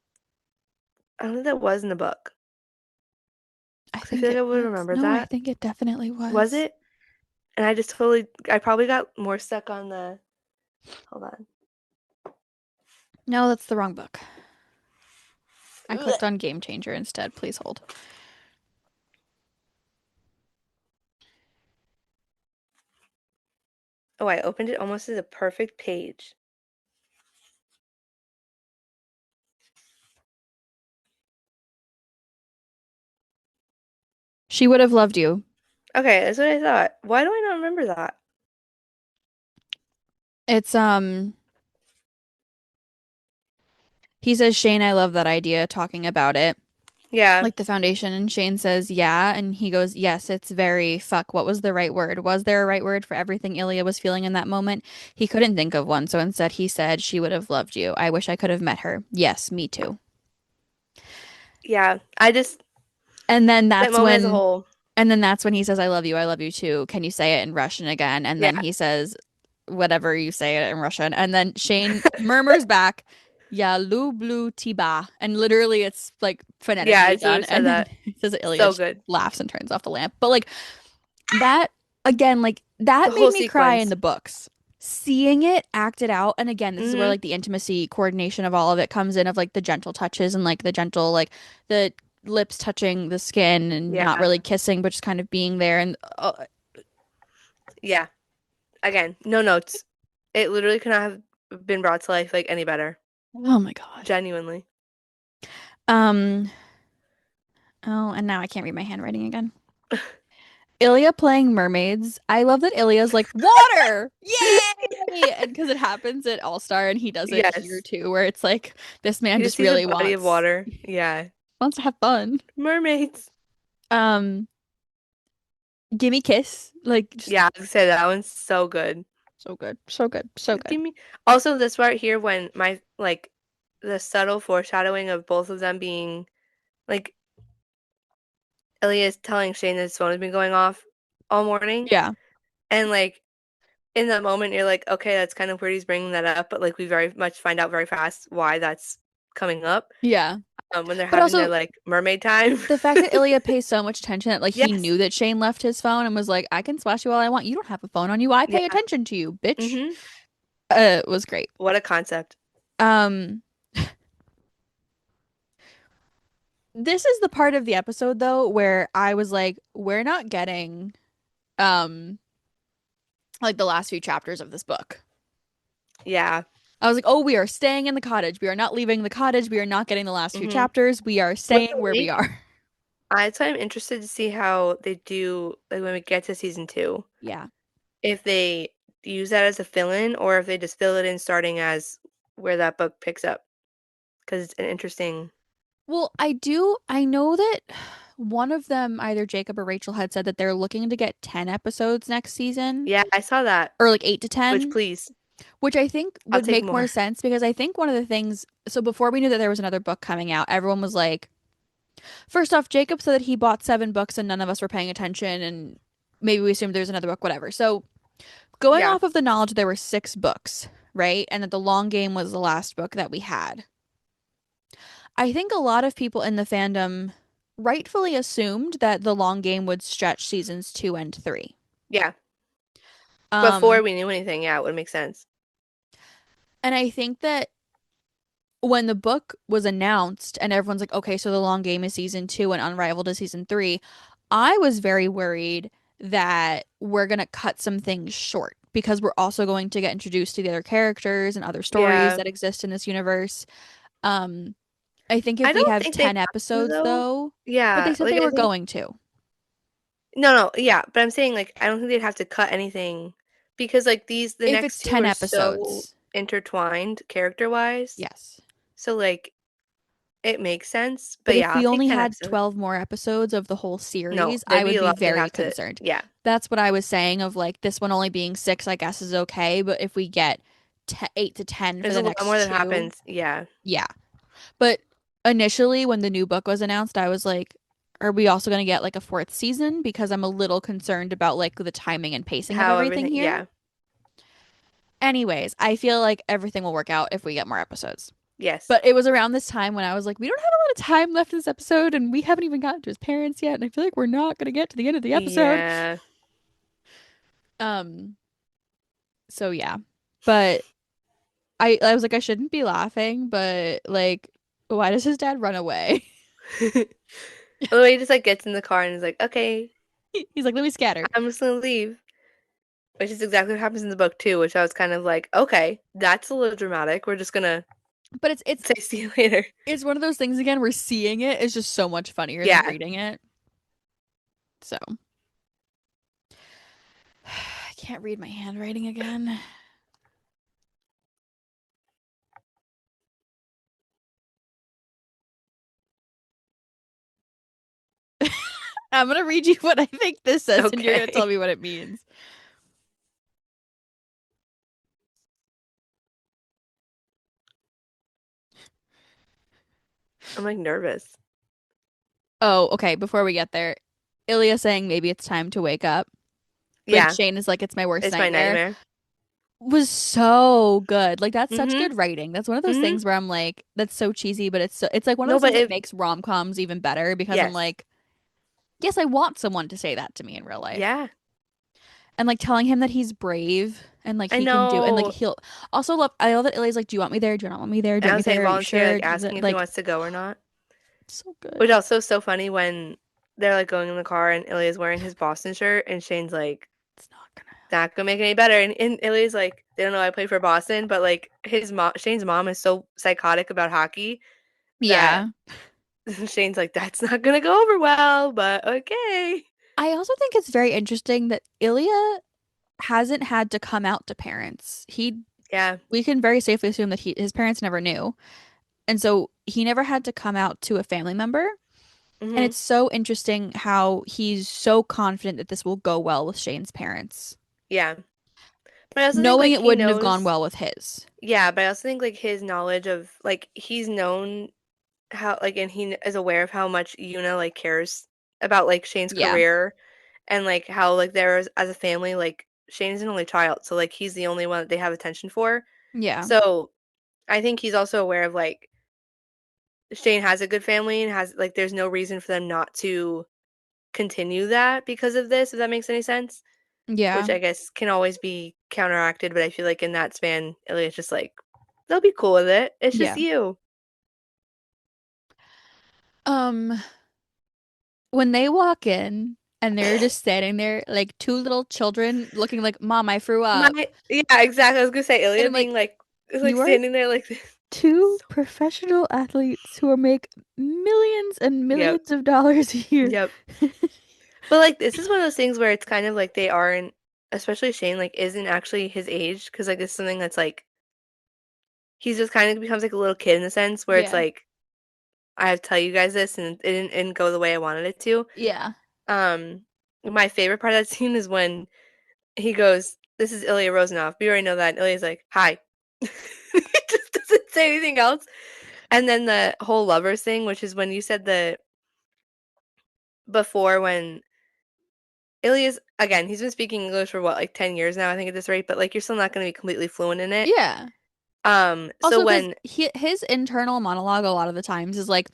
S2: I don't think that was in the book.
S1: I
S2: 'Cause I feel
S1: think
S2: like I
S1: it
S2: would have
S1: was.
S2: remembered
S1: No, I
S2: that.
S1: think it definitely
S2: Was
S1: was.
S2: it? And I just totally, I probably got more stuck on the, hold on.
S1: No, that's the wrong book. I
S2: Ugh.
S1: clicked on Game Changer instead. Please hold.
S2: Oh, I opened it almost as a perfect page.
S1: She would have loved you.
S2: Okay, that's what I thought. Why do I not remember that?
S1: It's he says, Shane, I love that idea, talking about it.
S2: Yeah,
S1: Like the foundation, and Shane says, yeah, and he goes, yes, it's very fuck. What was the right word? Was there a right word for everything Ilya was feeling in that moment? He couldn't think of one, so instead he said, she would have loved you. I wish I could have met her. Yes, me too.
S2: yeah. I just,
S1: And then
S2: that
S1: that's
S2: moment as a
S1: when
S2: whole.
S1: he says, I love you too. Can you say it in Russian again? And then
S2: Yeah,
S1: he says, whatever you say it in Russian. And then Shane murmurs back, Ya lublю тебя. And literally it's like
S2: yeah,
S1: phonetically
S2: it's
S1: done.
S2: literally said
S1: And then
S2: that.
S1: he says Ilya
S2: So
S1: just
S2: good.
S1: laughs and turns off the lamp. But like that again, like
S2: The
S1: that made
S2: whole
S1: me cry in
S2: sequence.
S1: the books. Seeing it acted out, and again, this is where
S2: Mm-hmm.
S1: like the intimacy coordination of all of it comes in, of like the gentle touches and like the gentle like the lips touching the skin and not
S2: Yeah,
S1: really kissing, but just kind of being there. And
S2: yeah. Again, no notes. It literally could not have been brought to life like any better.
S1: oh my God.
S2: Genuinely.
S1: Um, oh, and now I can't read my handwriting again. Ilya playing mermaids. I love that Ilya's like, water! Yay! And because it happens at All Star and he does it here
S2: Yes.
S1: too, where it's like this
S2: He
S1: man
S2: just
S1: just
S2: sees a
S1: really
S2: body of water. Yeah.
S1: wants to have fun.
S2: Mermaids.
S1: Um, Gimme Kiss. Like just
S2: Yeah, I said that one's so good.
S1: so good. So good. So good.
S2: Give me also this right here when my like the subtle foreshadowing of both of them being like Ilya's telling Shane that his phone has been going off all morning,
S1: Yeah.
S2: and like in that moment you're like, okay, that's kind of weird he's bringing that up, but like we very much find out very fast why that's coming up.
S1: Yeah.
S2: When they're
S1: But
S2: having their
S1: also
S2: like mermaid time.
S1: the fact that Ilya pays so much attention that like he
S2: Yes.
S1: knew that Shane left his phone and was like, I can splash you all I want. You don't have a phone on you. I pay
S2: Yeah.
S1: attention to you, bitch.
S2: hmm
S1: Was great.
S2: What a concept.
S1: Um, this is the part of the episode though where I was like, we're not getting um like the last few chapters of this book.
S2: Yeah.
S1: I was like, oh, we are staying in the cottage. We are not leaving the cottage. We are not getting the last few
S2: hmm
S1: chapters. We are
S2: Which
S1: staying
S2: will
S1: where we
S2: make
S1: are.
S2: that's why I'm interested to see how they do like when we get to season two.
S1: Yeah.
S2: If they use that as a fill-in or if they just fill it in starting as where that book picks up. Because it's an interesting.
S1: Well, I know that one of them, either Jacob or Rachel, had said that they're looking to get 10 episodes next season,
S2: Yeah, I saw that.
S1: or like 8 to
S2: Which
S1: 10,
S2: please,
S1: which I think
S2: I'll
S1: would
S2: take
S1: make more
S2: more.
S1: sense because I think one of the things, so before we knew that there was another book coming out, everyone was like, first off, Jacob said that he bought 7 books and none of us were paying attention, and maybe we assumed there's another book, whatever. So going
S2: Yeah,
S1: off of the knowledge there were 6 books, right? And that the long game was the last book that we had. I think a lot of people in the fandom rightfully assumed that the long game would stretch seasons 2 and 3.
S2: yeah. Before
S1: Um,
S2: we knew anything, yeah, it would make sense.
S1: and I think that when the book was announced and everyone's like, okay, so the long game is season 2 and Unrivaled is season 3, I was very worried that we're gonna cut some things short because we're also going to get introduced to the other characters and other stories
S2: Yeah,
S1: that exist in this universe. Um, I think
S2: I
S1: if we
S2: don't
S1: have
S2: think they
S1: 10
S2: have to
S1: episodes
S2: though.
S1: though, but they
S2: Yeah,
S1: said
S2: like
S1: they
S2: I
S1: were
S2: think
S1: going to.
S2: no, no, yeah, but I'm saying like I don't think they'd have to cut anything because like the
S1: If
S2: next
S1: it's
S2: two
S1: 10
S2: are so
S1: episodes.
S2: intertwined character-wise.
S1: Yes.
S2: So like it makes sense.
S1: But
S2: But
S1: if
S2: yeah,
S1: we
S2: I'll take
S1: only
S2: 10
S1: had
S2: episodes.
S1: 12 more episodes of the whole
S2: No,
S1: series,
S2: there'd
S1: I
S2: be
S1: would
S2: a
S1: be
S2: lot they'd
S1: very
S2: have to
S1: concerned.
S2: yeah.
S1: That's what I was saying of like this one only being 6, I guess is okay, but if we get 8 to 10 for
S2: There's a
S1: the
S2: lot more
S1: next
S2: that
S1: two,
S2: happens. Yeah.
S1: yeah. But initially when the new book was announced, I was like, are we also going to get like a fourth season? Because I'm a little concerned about like the timing and pacing of
S2: How
S1: everything
S2: everything
S1: here.
S2: yeah.
S1: Anyways, I feel like everything will work out if we get more episodes.
S2: Yes.
S1: But it was around this time when I was like, we don't have a lot of time left in this episode, and we haven't even gotten to his parents yet, and I feel like we're not gonna get to the end of the episode.
S2: Yeah.
S1: Um, so yeah. But I was like, I shouldn't be laughing, but like, why does his dad run away?
S2: The way he just like gets in the car and is like, okay,
S1: He's like, let me scatter.
S2: I'm just gonna leave. Which is exactly what happens in the book too, which I was kind of like, okay, that's a little dramatic. We're just gonna
S1: But it's
S2: say see you later.
S1: it's one of those things again where seeing it is just so much funnier than
S2: Yeah.
S1: reading it. So I can't read my handwriting again. I'm gonna read you what I think this says, and you're gonna tell
S2: Okay.
S1: me what it means.
S2: I'm like nervous.
S1: Oh, okay. Before we get there, Ilya saying maybe it's time to wake up. When
S2: Yeah.
S1: Shane is like, it's my worst
S2: It's my
S1: nightmare,
S2: nightmare.
S1: was so good. Like that's such
S2: Mm-hmm.
S1: good writing. That's one of those
S2: Mm-hmm.
S1: things where I'm like, that's so cheesy, but it's like one of
S2: No,
S1: those
S2: but
S1: things that
S2: it
S1: makes rom-coms even better because I'm
S2: yes.
S1: like, yes, I want someone to say that to me in real life.
S2: Yeah.
S1: And like telling him that he's brave and like
S2: I
S1: he can do and like
S2: know.
S1: he'll also love I love that Ilya's like, do you want me there? Do you not want me there? Do you
S2: And I
S1: want me
S2: was saying
S1: there? Are you
S2: volunteer, like
S1: sure?
S2: asking if he
S1: Like
S2: wants to go or not.
S1: so
S2: Which
S1: good.
S2: also is so funny when they're like going in the car and Ilya's wearing his Boston shirt and Shane's like,
S1: It's not gonna.
S2: not gonna make it any better. And Ilya's like, they don't know I play for Boston, but like his mom, Shane's mom is so psychotic about hockey that
S1: Yeah.
S2: Shane's like, that's not gonna go over well, but okay.
S1: I also think it's very interesting that Ilya hasn't had to come out to parents.
S2: Yeah.
S1: We can very safely assume that his parents never knew. And so he never had to come out to a family member. And
S2: Hmm.
S1: it's so interesting how he's so confident that this will go well with Shane's parents,
S2: Yeah. But I also think
S1: knowing
S2: like
S1: it
S2: he
S1: wouldn't have gone
S2: knows,
S1: well with his.
S2: yeah, but I also think like his knowledge of like he's known how like and he is aware of how much Yuna like cares about like Shane's
S1: Yeah.
S2: career and like how like they're as a family like Shane's an only child, so like he's the only one that they have attention for.
S1: Yeah.
S2: So I think he's also aware of like Shane has a good family and has like there's no reason for them not to continue that because of this, if that makes any sense. Which
S1: Yeah.
S2: I guess can always be counteracted, but I feel like in that span, Ilya's just like, they'll be cool with it. It's just
S1: Yeah.
S2: you.
S1: Um, when they walk in and they're just standing there like two little children looking like, Mom, I threw
S2: My
S1: up.
S2: yeah, exactly. I was gonna say
S1: And
S2: Ilya
S1: I'm like,
S2: being like
S1: you are
S2: standing there like this.
S1: two
S2: So,
S1: professional athletes who will make millions and
S2: yep,
S1: millions of dollars a year.
S2: yep. But like this is one of those things where it's kind of like they aren't, especially Shane, like isn't actually his age because like it's something that's like he's just kind of becomes like a little kid in the sense where it's
S1: Yeah.
S2: like I have to tell you guys this and it didn't go the way I wanted it to.
S1: Yeah.
S2: Um, my favorite part of that scene is when he goes, "This is Ilya Rozanov." We already know that. And Ilya's like, "Hi." He just doesn't say anything else. And then the whole lovers thing, which is when you said the before when Ilya's again, he's been speaking English for what, like 10 years now, I think at this rate, but like you're still not going to be completely fluent in it.
S1: Yeah.
S2: So
S1: Also, because
S2: when
S1: his internal monologue a lot of the times is like,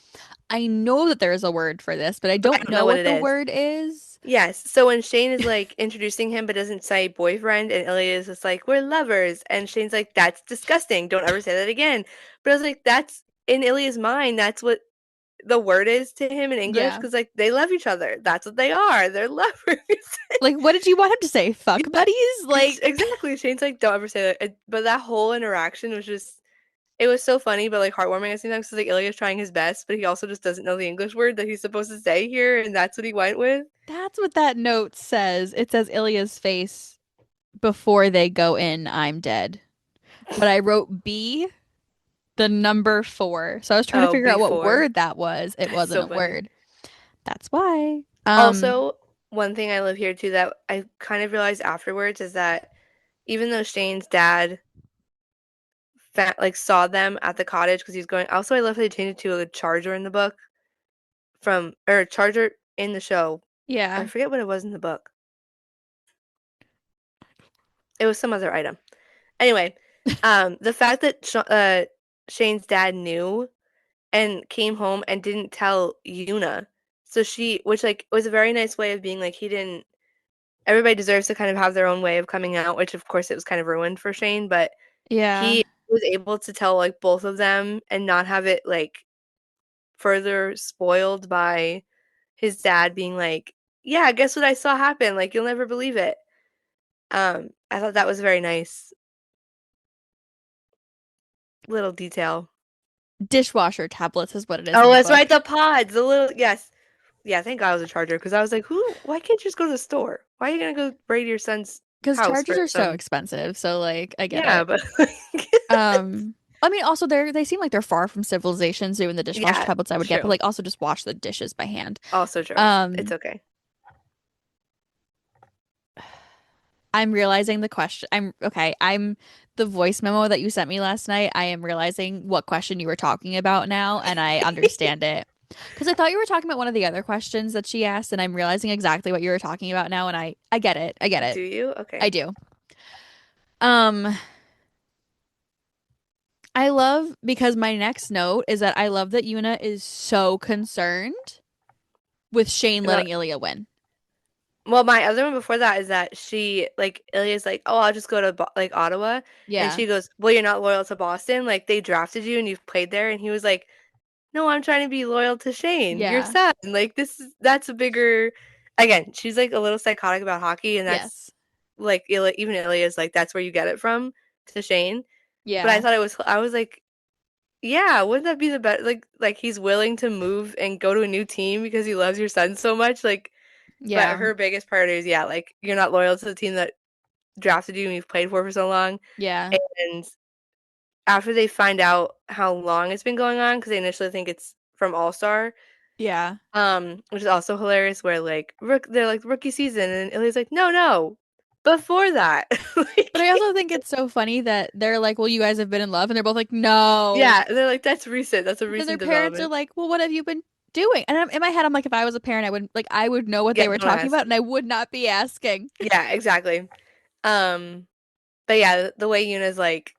S1: I know that there's a word for this, but I
S2: but I
S1: don't
S2: don't know
S1: know
S2: what
S1: what
S2: it
S1: the
S2: is.
S1: word is.
S2: Yes. So when Shane is like introducing him but doesn't say boyfriend and Ilya is just like, "We're lovers." And Shane's like, "That's disgusting. Don't ever say that again." But I was like, that's in Ilya's mind, that's what the word is to him in English
S1: Yeah.
S2: because like they love each other. That's what they are. They're lovers.
S1: Like, what did you want him to say? Fuck
S2: Yeah,
S1: buddies? Like,
S2: exactly. Shane's like, don't ever say that. But that whole interaction was just, it was so funny, but like heartwarming at the same time. Because like Ilya's trying his best, but he also just doesn't know the English word that he's supposed to say here, and that's what he went with.
S1: that's what that note says. It says Ilya's face before they go in, I'm dead. But I wrote B, the number 4. So I was trying to
S2: Oh,
S1: figure out what
S2: before.
S1: word that was. It
S2: That's
S1: wasn't
S2: so
S1: a
S2: funny.
S1: word. That's why.
S2: Also, one thing I live here too that I kind of realized afterwards is that even though Shane's dad like saw them at the cottage because he's going. Also, I love how they changed it to a charger in the book from or a charger in the show. I
S1: Yeah.
S2: forget what it was in the book. It was some other item. Anyway, the fact that Shane's dad knew and came home and didn't tell Yuna, so she, which like was a very nice way of being like he didn't. Everybody deserves to kind of have their own way of coming out, which of course it was kind of ruined for Shane, but
S1: Yeah.
S2: he was able to tell like both of them and not have it like further spoiled by his dad being like, "Yeah, guess what I saw happen? Like you'll never believe it." I thought that was a very nice little detail.
S1: Dishwasher tablets is what it is in
S2: Oh,
S1: the
S2: that's right,
S1: book.
S2: the pods, the little yes. Yeah, thank God it was a charger because I was like, why can't you just go to the store? Why are you gonna go raid your son's
S1: Because
S2: house for
S1: chargers are so
S2: some
S1: expensive. So, like, I get
S2: yeah,
S1: it.
S2: but like
S1: I mean, also they seem like they're far from civilization, so even the dishwasher
S2: yeah,
S1: tablets I would get, but
S2: true.
S1: like also just wash the dishes by hand.
S2: Also true. It's
S1: Um,
S2: okay.
S1: I'm realizing the question. I'm okay. I'm the voice memo that you sent me last night. I am realizing what question you were talking about now, and I understand it. Because I thought you were talking about one of the other questions that she asked, and I'm realizing exactly what you were talking about now, and I get it. I get
S2: Do
S1: it.
S2: you?
S1: I
S2: Okay.
S1: do. Um, I love because my next note is that I love that Yuna is so concerned with Shane
S2: About
S1: letting Ilya win.
S2: well, my other one before that is that she like Ilya's like, "Oh, I'll just go to like Ottawa." And
S1: Yeah.
S2: she goes, "Well, you're not loyal to Boston. Like they drafted you and you've played there." And he was like, "No, I'm trying to be loyal to Shane, your
S1: Yeah.
S2: son." Like that's a bigger again, she's like a little psychotic about hockey and that's
S1: Yes.
S2: like Ilya, even Ilya's like that's where you get it from to Shane. But I
S1: Yeah.
S2: thought I was like, yeah, wouldn't that be the best like he's willing to move and go to a new team because he loves your son so much like but
S1: Yeah.
S2: her biggest priority is yeah, like you're not loyal to the team that drafted you and you've played for so long.
S1: Yeah.
S2: And after they find out how long it's been going on, because they initially think it's from All Star,
S1: Yeah.
S2: Which is also hilarious where like they're like rookie season and Ilya's like, "No, no. Before that."
S1: But I
S2: Like
S1: also think it's so funny that they're like, well, you guys have been in love. And they're both like, no.
S2: yeah, they're like that's recent. That's a
S1: And then their
S2: recent
S1: parents are
S2: development.
S1: like, well, what have you been doing? And in my head, I'm like, if I was a parent, I would know what
S2: Yeah,
S1: they were
S2: don't
S1: talking
S2: ask.
S1: about and I would not be asking.
S2: Yeah, exactly. Um, but yeah, the way Yuna's like,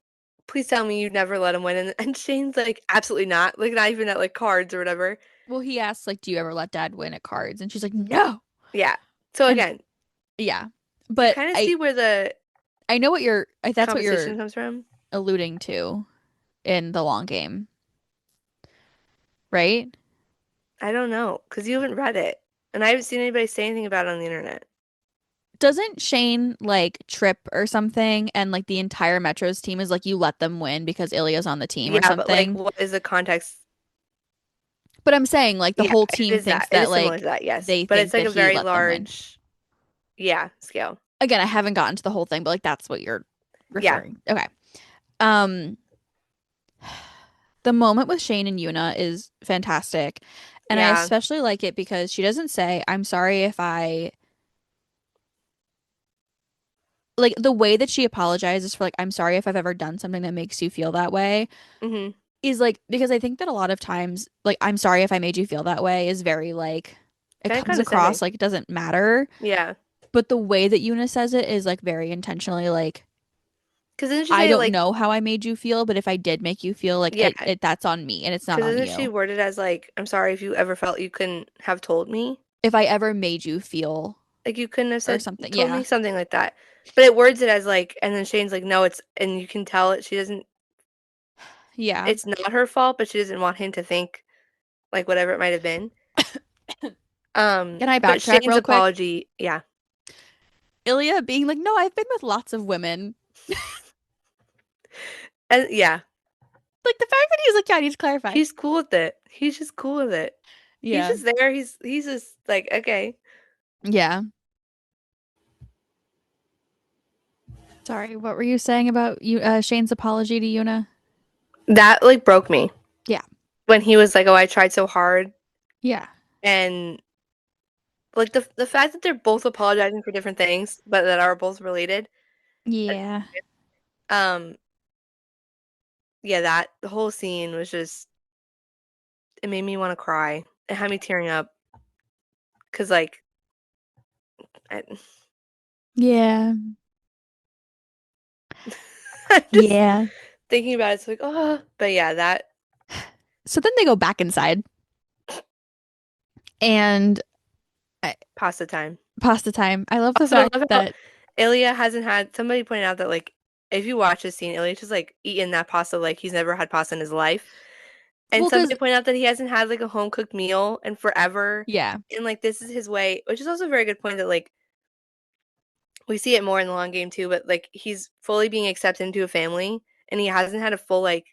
S2: "Please tell me you'd never let him win," and Shane's like, "Absolutely not. Like not even at like cards or whatever."
S1: Well, he asks, like, do you ever let dad win at cards? And she's like, no.
S2: Yeah. So
S1: And
S2: again,
S1: yeah.
S2: you
S1: But
S2: kind of see where the
S1: I know that's what you're
S2: competition comes from.
S1: alluding to in the long game, right?
S2: I don't know, because you haven't read it, and I haven't seen anybody say anything about it on the internet.
S1: Doesn't Shane like trip or something and like the entire Metro's team is like you let them win because Ilya's on the team or
S2: Yeah, but like,
S1: something?
S2: what is the context?
S1: But I'm saying like the
S2: Yeah,
S1: whole
S2: it
S1: team
S2: is that.
S1: thinks
S2: It
S1: that
S2: is similar to
S1: like
S2: that, yes.
S1: they
S2: But it's
S1: think
S2: like
S1: that
S2: a
S1: he
S2: very
S1: let them win.
S2: large, yeah, scale.
S1: Again, I haven't gotten to the whole thing, but like that's what you're
S2: Yeah.
S1: referring. Okay. Um the moment with Shane and Yuna is fantastic. And I
S2: Yeah.
S1: especially like it because she doesn't say, I'm sorry if I like the way that she apologizes for like, I'm sorry if I've ever done something that makes you feel that way
S2: Hmm.
S1: is like because I think that a lot of times like I'm sorry if I made you feel that way is very like it
S2: Kind of
S1: comes
S2: condescending.
S1: across like it doesn't matter.
S2: Yeah.
S1: But the way that Yuna says it is like very intentionally like
S2: Because didn't she
S1: I
S2: say
S1: don't
S2: like,
S1: know how I made you feel, but if I did make you feel like
S2: yeah,
S1: that's on me and it's not
S2: because
S1: on
S2: isn't she
S1: you.
S2: worded as like, I'm sorry if you ever felt you couldn't have told me?
S1: If I ever made you feel
S2: Like you couldn't have
S1: or
S2: said
S1: something.
S2: told
S1: Yeah.
S2: me something like that. But it words it as like, and then Shane's like, no, it's, and you can tell it. She doesn't.
S1: Yeah.
S2: It's not her fault, but she doesn't want him to think like whatever it might have been.
S1: Can I
S2: But
S1: backtrack
S2: Shane's
S1: real quick?
S2: apology, yeah,
S1: Ilya being like, "No, I've been with lots of women."
S2: and yeah,
S1: Like the fact that he's like, "Yeah, I need to clarify."
S2: he's cool with it. He's just cool with it. He's
S1: Yeah.
S2: just there. He's just like, okay.
S1: Yeah. Sorry, what were you saying about you Shane's apology to Yuna?
S2: That like broke me
S1: Yeah.
S2: when he was like, "Oh, I tried so hard,"
S1: Yeah.
S2: and like the fact that they're both apologizing for different things, but that are both related.
S1: Yeah.
S2: Um, yeah, that the whole scene was just it made me want to cry. It had me tearing up because like I,
S1: Yeah.
S2: I'm just
S1: Yeah.
S2: thinking about it. It's like oh, but yeah, that
S1: So then they go back inside and uh,
S2: pasta time.
S1: pasta time. I love the
S2: Also, I
S1: fact
S2: love how
S1: that
S2: Ilya hasn't had. Somebody pointed out that like if you watch this scene, Ilya's just like eating that pasta like he's never had pasta in his life. And
S1: well, because
S2: somebody pointed out that he hasn't had like a home cooked meal in forever.
S1: yeah.
S2: And like this is his way, which is also a very good point that like we see it more in the long game too, but like he's fully being accepted into a family and he hasn't had a full like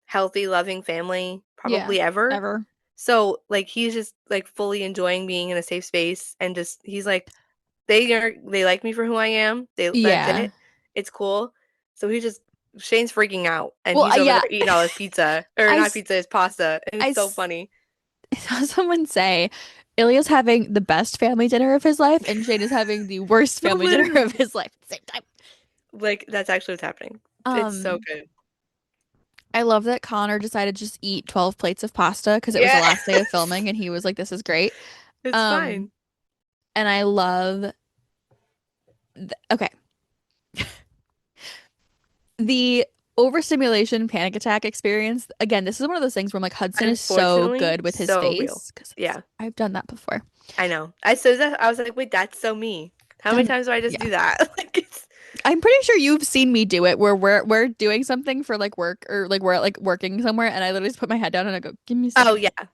S2: healthy, loving family
S1: Yeah.
S2: probably ever.
S1: Ever.
S2: So like he's just like fully enjoying being in a safe space and just he's like they like me for who I am. That's
S1: Yeah.
S2: it. It's cool. So he just Shane's freaking out and
S1: Well,
S2: he's over
S1: yeah.
S2: there eating all his pizza or
S1: I
S2: not
S1: s-
S2: pizza, his pasta, and
S1: I
S2: it's so
S1: s-
S2: funny.
S1: saw someone say Ilya's having the best family dinner of his life, and Shane is having the worst
S2: No,
S1: family dinner of
S2: literally.
S1: his life at the same time.
S2: Like that's actually what's happening. It's so
S1: Um,
S2: good.
S1: I love that Connor decided to just eat 12 plates of pasta because it was the
S2: Yeah.
S1: last day of filming, and he was like, "This is great."
S2: It's
S1: Um,
S2: fine.
S1: and I love th okay, the overstimulation panic attack experience. Again, this is one of those things where I'm like, Hudson is so
S2: Unfortunately,
S1: good with his
S2: so real.
S1: face because
S2: Yeah,
S1: I've done that before.
S2: I know. I said that I was like, wait, that's so me. How many
S1: Done,
S2: times do I just
S1: yeah.
S2: do that? Like it's
S1: I'm pretty sure you've seen me do it where we're doing something for like work or like we're like working somewhere and I literally just put my head down and I go, "Give me a
S2: oh
S1: second."
S2: yeah,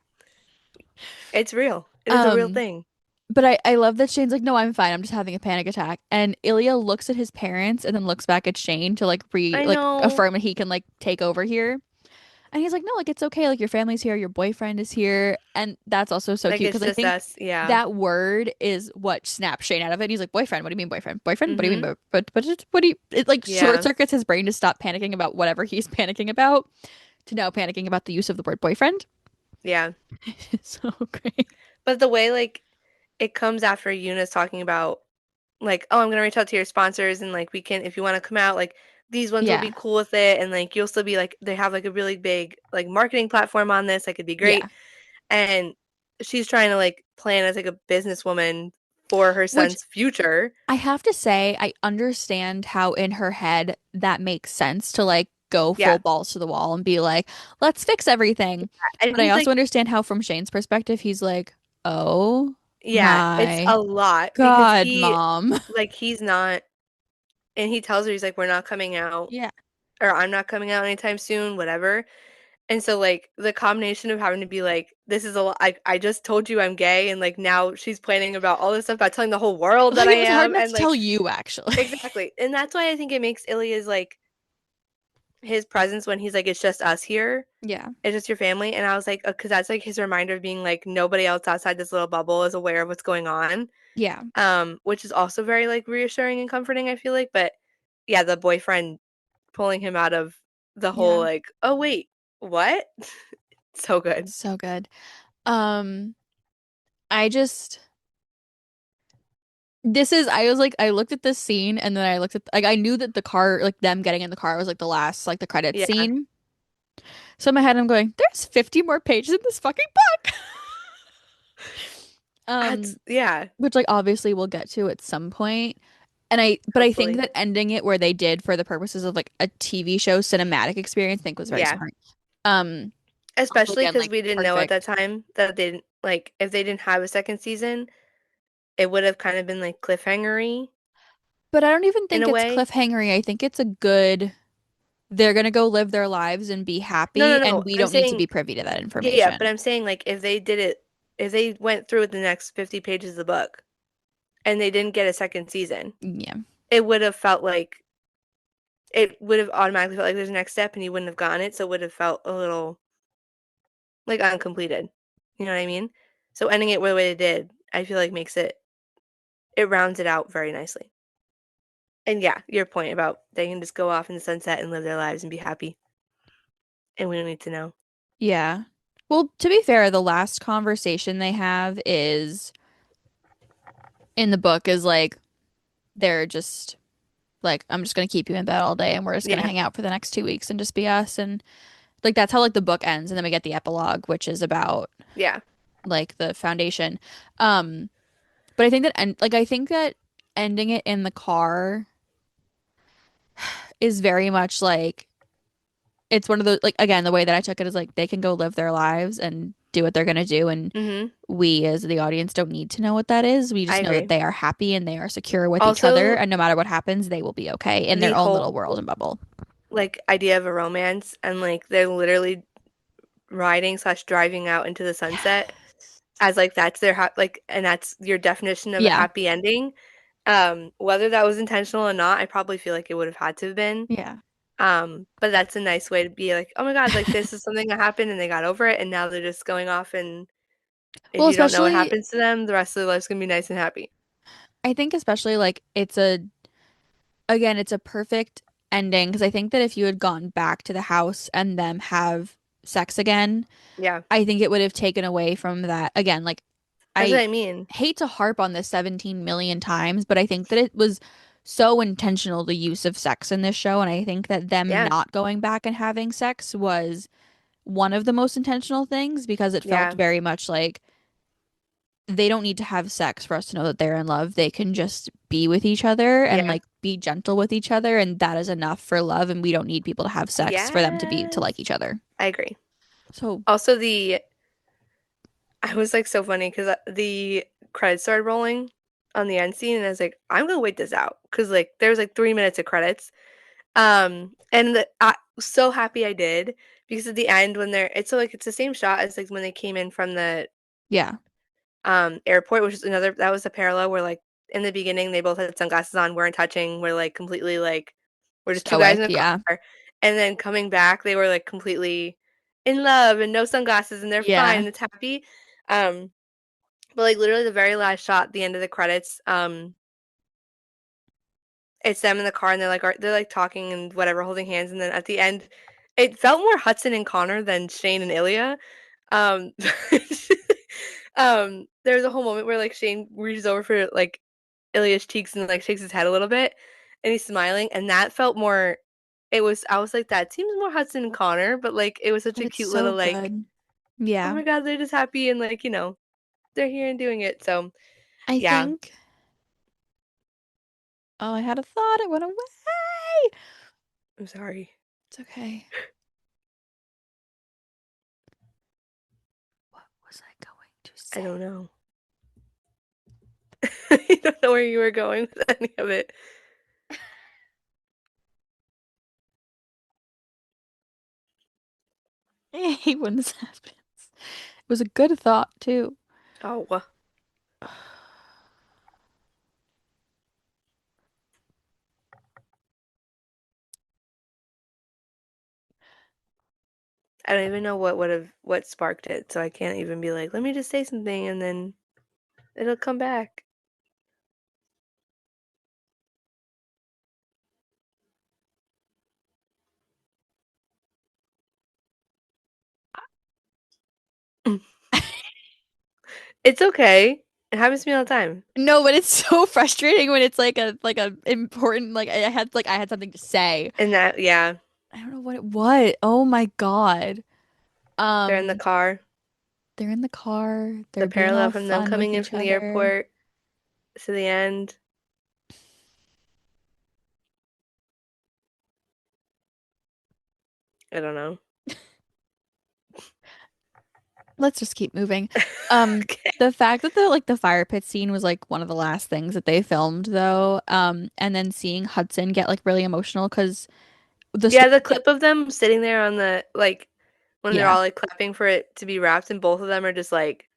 S2: it's real. It is a real
S1: Um,
S2: thing.
S1: but I love that Shane's like, "No, I'm fine. I'm just having a panic attack." And Ilya looks at his parents and then looks back at Shane to
S2: I
S1: like
S2: know.
S1: affirm that he can like take over here. And he's like, "No, like it's okay. Like your family's here, your boyfriend is here." And that's also so
S2: Like
S1: cute
S2: it's
S1: because I
S2: just
S1: think
S2: us. Yeah.
S1: that word is what snaps Shane out of it. And he's like, "Boyfriend? What do you mean boyfriend? Boyfriend? What do you mean
S2: Mm-hmm.
S1: what do you?" It like short
S2: Yeah.
S1: circuits his brain to stop panicking about whatever he's panicking about to now panicking about the use of the word boyfriend.
S2: Yeah.
S1: It's so great.
S2: But the way like it comes after Yuna's talking about like, oh, I'm gonna reach out to your sponsors and like we can if you want to come out, like these ones will be
S1: Yeah.
S2: cool with it and like you'll still be like they have like a really big like marketing platform on this, like it'd be great.
S1: Yeah.
S2: And she's trying to like plan as like a businesswoman for her
S1: Which
S2: son's future.
S1: I have to say, I understand how in her head that makes sense to like go full
S2: Yeah.
S1: balls to the wall and be like, let's fix everything.
S2: And
S1: But I
S2: he's
S1: also
S2: like,
S1: understand how from Shane's perspective, he's like, oh
S2: yeah, it's
S1: my
S2: a lot because
S1: God,
S2: he
S1: mom.
S2: like he's not and he tells her he's like, we're not coming out
S1: Yeah.
S2: or I'm not coming out anytime soon, whatever. And so like the combination of having to be like, this is a lot. I just told you I'm gay, and like now she's planning about all this stuff about telling the whole world that
S1: Like
S2: I
S1: it was hard
S2: am,
S1: enough
S2: and
S1: to
S2: like
S1: tell you, actually.
S2: exactly. And that's why I think it makes Ilya's like his presence when he's like, it's just us here,
S1: Yeah.
S2: it's just your family. And I was like, because that's like his reminder of being like nobody else outside this little bubble is aware of what's going on.
S1: Yeah.
S2: Which is also very like reassuring and comforting. I feel like, but yeah, the boyfriend pulling him out of the whole
S1: Yeah.
S2: like, oh wait, what? So good.
S1: So good. Um, I just this is I was like I looked at this scene and then I looked at like I knew that the car like them getting in the car was like the last like the credits
S2: Yeah.
S1: scene. So in my head I'm going, there's 50 more pages in this fucking book.
S2: That's
S1: Um,
S2: yeah,
S1: which like obviously we'll get to at some point. And I think
S2: hopefully.
S1: that ending it where they did for the purposes of like a TV show cinematic experience, I think was very
S2: Yeah.
S1: smart. Um, also
S2: Especially
S1: again
S2: because
S1: like
S2: we didn't know at that
S1: perfect.
S2: time that they didn't like if they didn't have a second season, it would have kind of been like cliffhangery
S1: But I don't even
S2: in
S1: think
S2: a
S1: it's
S2: way.
S1: cliffhangery. I think it's a good they're gonna go live their lives and be
S2: No, no,
S1: happy and
S2: no.
S1: we
S2: I'm
S1: don't need to
S2: saying
S1: be privy to that
S2: yeah, yeah, but
S1: information.
S2: I'm saying like if they did it if they went through with the next 50 pages of the book and they didn't get a second season,
S1: Yeah.
S2: it would have felt like it would have automatically felt like there's a next step and you wouldn't have gotten it, so it would have felt a little like uncompleted. You know what I mean? So ending it the way they did, I feel like makes it rounds it out very nicely. And yeah, your point about they can just go off in the sunset and live their lives and be happy, and we don't need to know.
S1: Yeah. Well, to be fair, the last conversation they have is in the book is like they're just like, I'm just gonna keep you in bed all day and we're just gonna
S2: Yeah,
S1: hang out for the next 2 weeks and just be us and like that's how like the book ends and then we get the epilogue, which is about
S2: yeah,
S1: like the foundation. Um, but I think that and like I think that ending it in the car is very much like it's one of the like again the way that I took it is like they can go live their lives and do what they're gonna do and
S2: mhm,
S1: we as the audience don't need to know what that is. We
S2: I
S1: just know that
S2: agree.
S1: they are happy and they are secure with each other
S2: Also,
S1: and no matter what happens they will be okay in
S2: the
S1: their own
S2: whole
S1: little world and bubble.
S2: like idea of a romance and like they're literally riding slash driving out into the sunset
S1: Yes.
S2: as like that's their like and that's your definition of a
S1: Yeah.
S2: happy ending. Whether that was intentional or not, I probably feel like it would have had to have been.
S1: Yeah.
S2: But that's a nice way to be like, oh my God, like this is something that happened and they got over it and now they're just going off and if
S1: Well,
S2: you don't know what
S1: especially
S2: happens to them, the rest of their life's gonna be nice and happy.
S1: I think especially like it's a again it's a perfect ending because I think that if you had gone back to the house and them have sex again,
S2: Yeah,
S1: I think it would have taken away from that again like
S2: that's what
S1: I
S2: I mean.
S1: hate to harp on this 17 million times, but I think that it was so intentional the use of sex in this show and I think that them
S2: Yeah,
S1: not going back and having sex was one of the most intentional things because it felt
S2: yeah,
S1: very much like they don't need to have sex for us to know that they're in love. They can just be with each other and
S2: yeah,
S1: like be gentle with each other, and that is enough for love. And we don't need people to have sex for them to be to
S2: yes,
S1: like each other.
S2: I agree.
S1: So
S2: Also, I was like so funny because the credits started rolling on the end scene, and I was like, I'm gonna wait this out because like there was like 3 minutes of credits. And I was so happy I did because at the end when they're it's so like it's the same shot as like when they came in from the
S1: yeah,
S2: airport, which is another that was a parallel where like in the beginning they both had sunglasses on, weren't touching, we're like completely like we're just two guys in
S1: stoic.
S2: a
S1: Yeah,
S2: car, and then coming back they were like completely in love and no sunglasses and they're fine
S1: yeah,
S2: and it's happy. Um, but like literally the very last shot, the end of the credits, it's them in the car and they're like talking and whatever, holding hands, and then at the end, it felt more Hudson and Connor than Shane and Ilya. Um, there's a whole moment where like Shane reaches over for like Ilya's cheeks and like shakes his head a little bit, and he's smiling, and that felt more. It was. I was like, that seems more Hudson and Connor, but like it was such
S1: But
S2: a
S1: it's
S2: cute
S1: so
S2: little like,
S1: good.
S2: oh
S1: Yeah.
S2: my God, they're just happy and like they're here and doing it. So
S1: I
S2: yeah,
S1: think, oh, I had a thought. It went away.
S2: I'm sorry.
S1: It's okay. What was I going to
S2: I don't
S1: say?
S2: know. I don't know where you were going with any of it.
S1: I hate when this happens. It was a good thought too.
S2: Oh, I don't even know what sparked it, so I can't even be like, let me just say something and then it'll come back. It's okay. It happens to me all the time.
S1: No, but it's so frustrating when it's like a important like I had something to say.
S2: And that, yeah,
S1: I don't know what it was. Oh my God.
S2: they're in the
S1: Um,
S2: car.
S1: they're in the car.
S2: The
S1: They're being
S2: parallel
S1: all
S2: from them
S1: fun with
S2: coming in
S1: each
S2: from the
S1: other.
S2: airport to the end. I don't know.
S1: Let's just keep moving. Um,
S2: Okay.
S1: the fact that the fire pit scene was like one of the last things that they filmed though, and then seeing Hudson get like really emotional because the
S2: Yeah,
S1: story
S2: the
S1: that
S2: clip of them sitting there on the like when they're
S1: yeah.
S2: all like clapping for it to be wrapped, and both of them are just like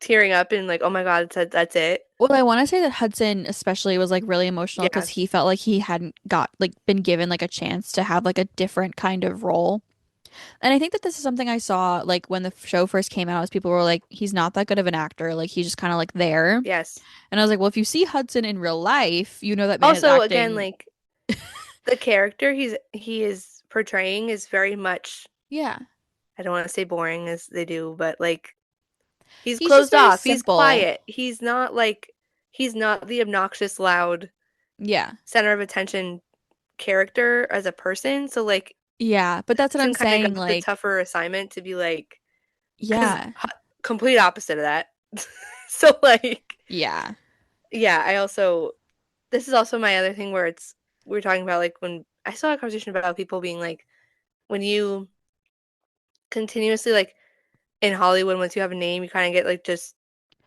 S2: tearing up and like, oh my God, that's it.
S1: Well, I want to say that Hudson especially was like really emotional because he
S2: Yes.
S1: felt like he hadn't got like been given like a chance to have like a different kind of role. And I think that this is something I saw like when the show first came out, as people were like, he's not that good of an actor, like he's just kind of like there.
S2: Yes.
S1: And I was like, well, if you see Hudson in real life, you know that man is
S2: Also, again,
S1: acting.
S2: like the character he is portraying is very much,
S1: Yeah.
S2: I don't want to say boring as they do, but like he's
S1: He's just
S2: closed
S1: very
S2: off. He's
S1: simple.
S2: quiet. He's not the obnoxious, loud
S1: Yeah.
S2: center of attention character as a person. So like
S1: Yeah. But that's what I'm
S2: Hudson kind of
S1: saying.
S2: got the
S1: Like,
S2: tougher assignment to be like, because
S1: yeah.
S2: complete opposite of that. So like,
S1: Yeah.
S2: yeah, I also this is also my other thing where it's we are talking about like when I saw a conversation about people being like when you continuously like in Hollywood once you have a name you kind of get like just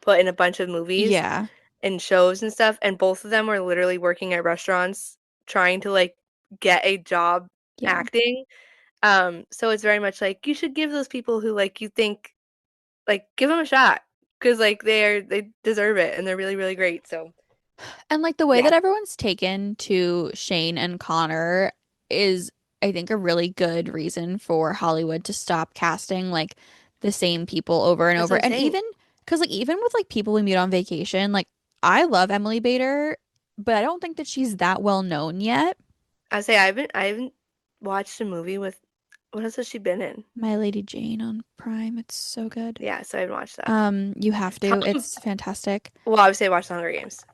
S2: put in a bunch of movies
S1: Yeah.
S2: and shows and stuff and both of them were literally working at restaurants trying to like get a job
S1: Yeah.
S2: acting. So it's very much like you should give those people who like you think like give them a shot because like they deserve it and they're really really great. So
S1: And like the way
S2: yeah,
S1: that everyone's taken to Shane and Connor is, I think, a really good reason for Hollywood to stop casting like the same people over and
S2: that's what
S1: over.
S2: I'm
S1: And
S2: saying.
S1: even because like even with like people we meet on vacation, like I love Emily Bader, but I don't think that she's that well known yet.
S2: I say I haven't watched a movie with what else has she been in?
S1: My Lady Jane on Prime, it's so good.
S2: Yeah, so I haven't watched that.
S1: You have to.
S2: Um,
S1: It's fantastic.
S2: well, obviously I watched The Hunger Games.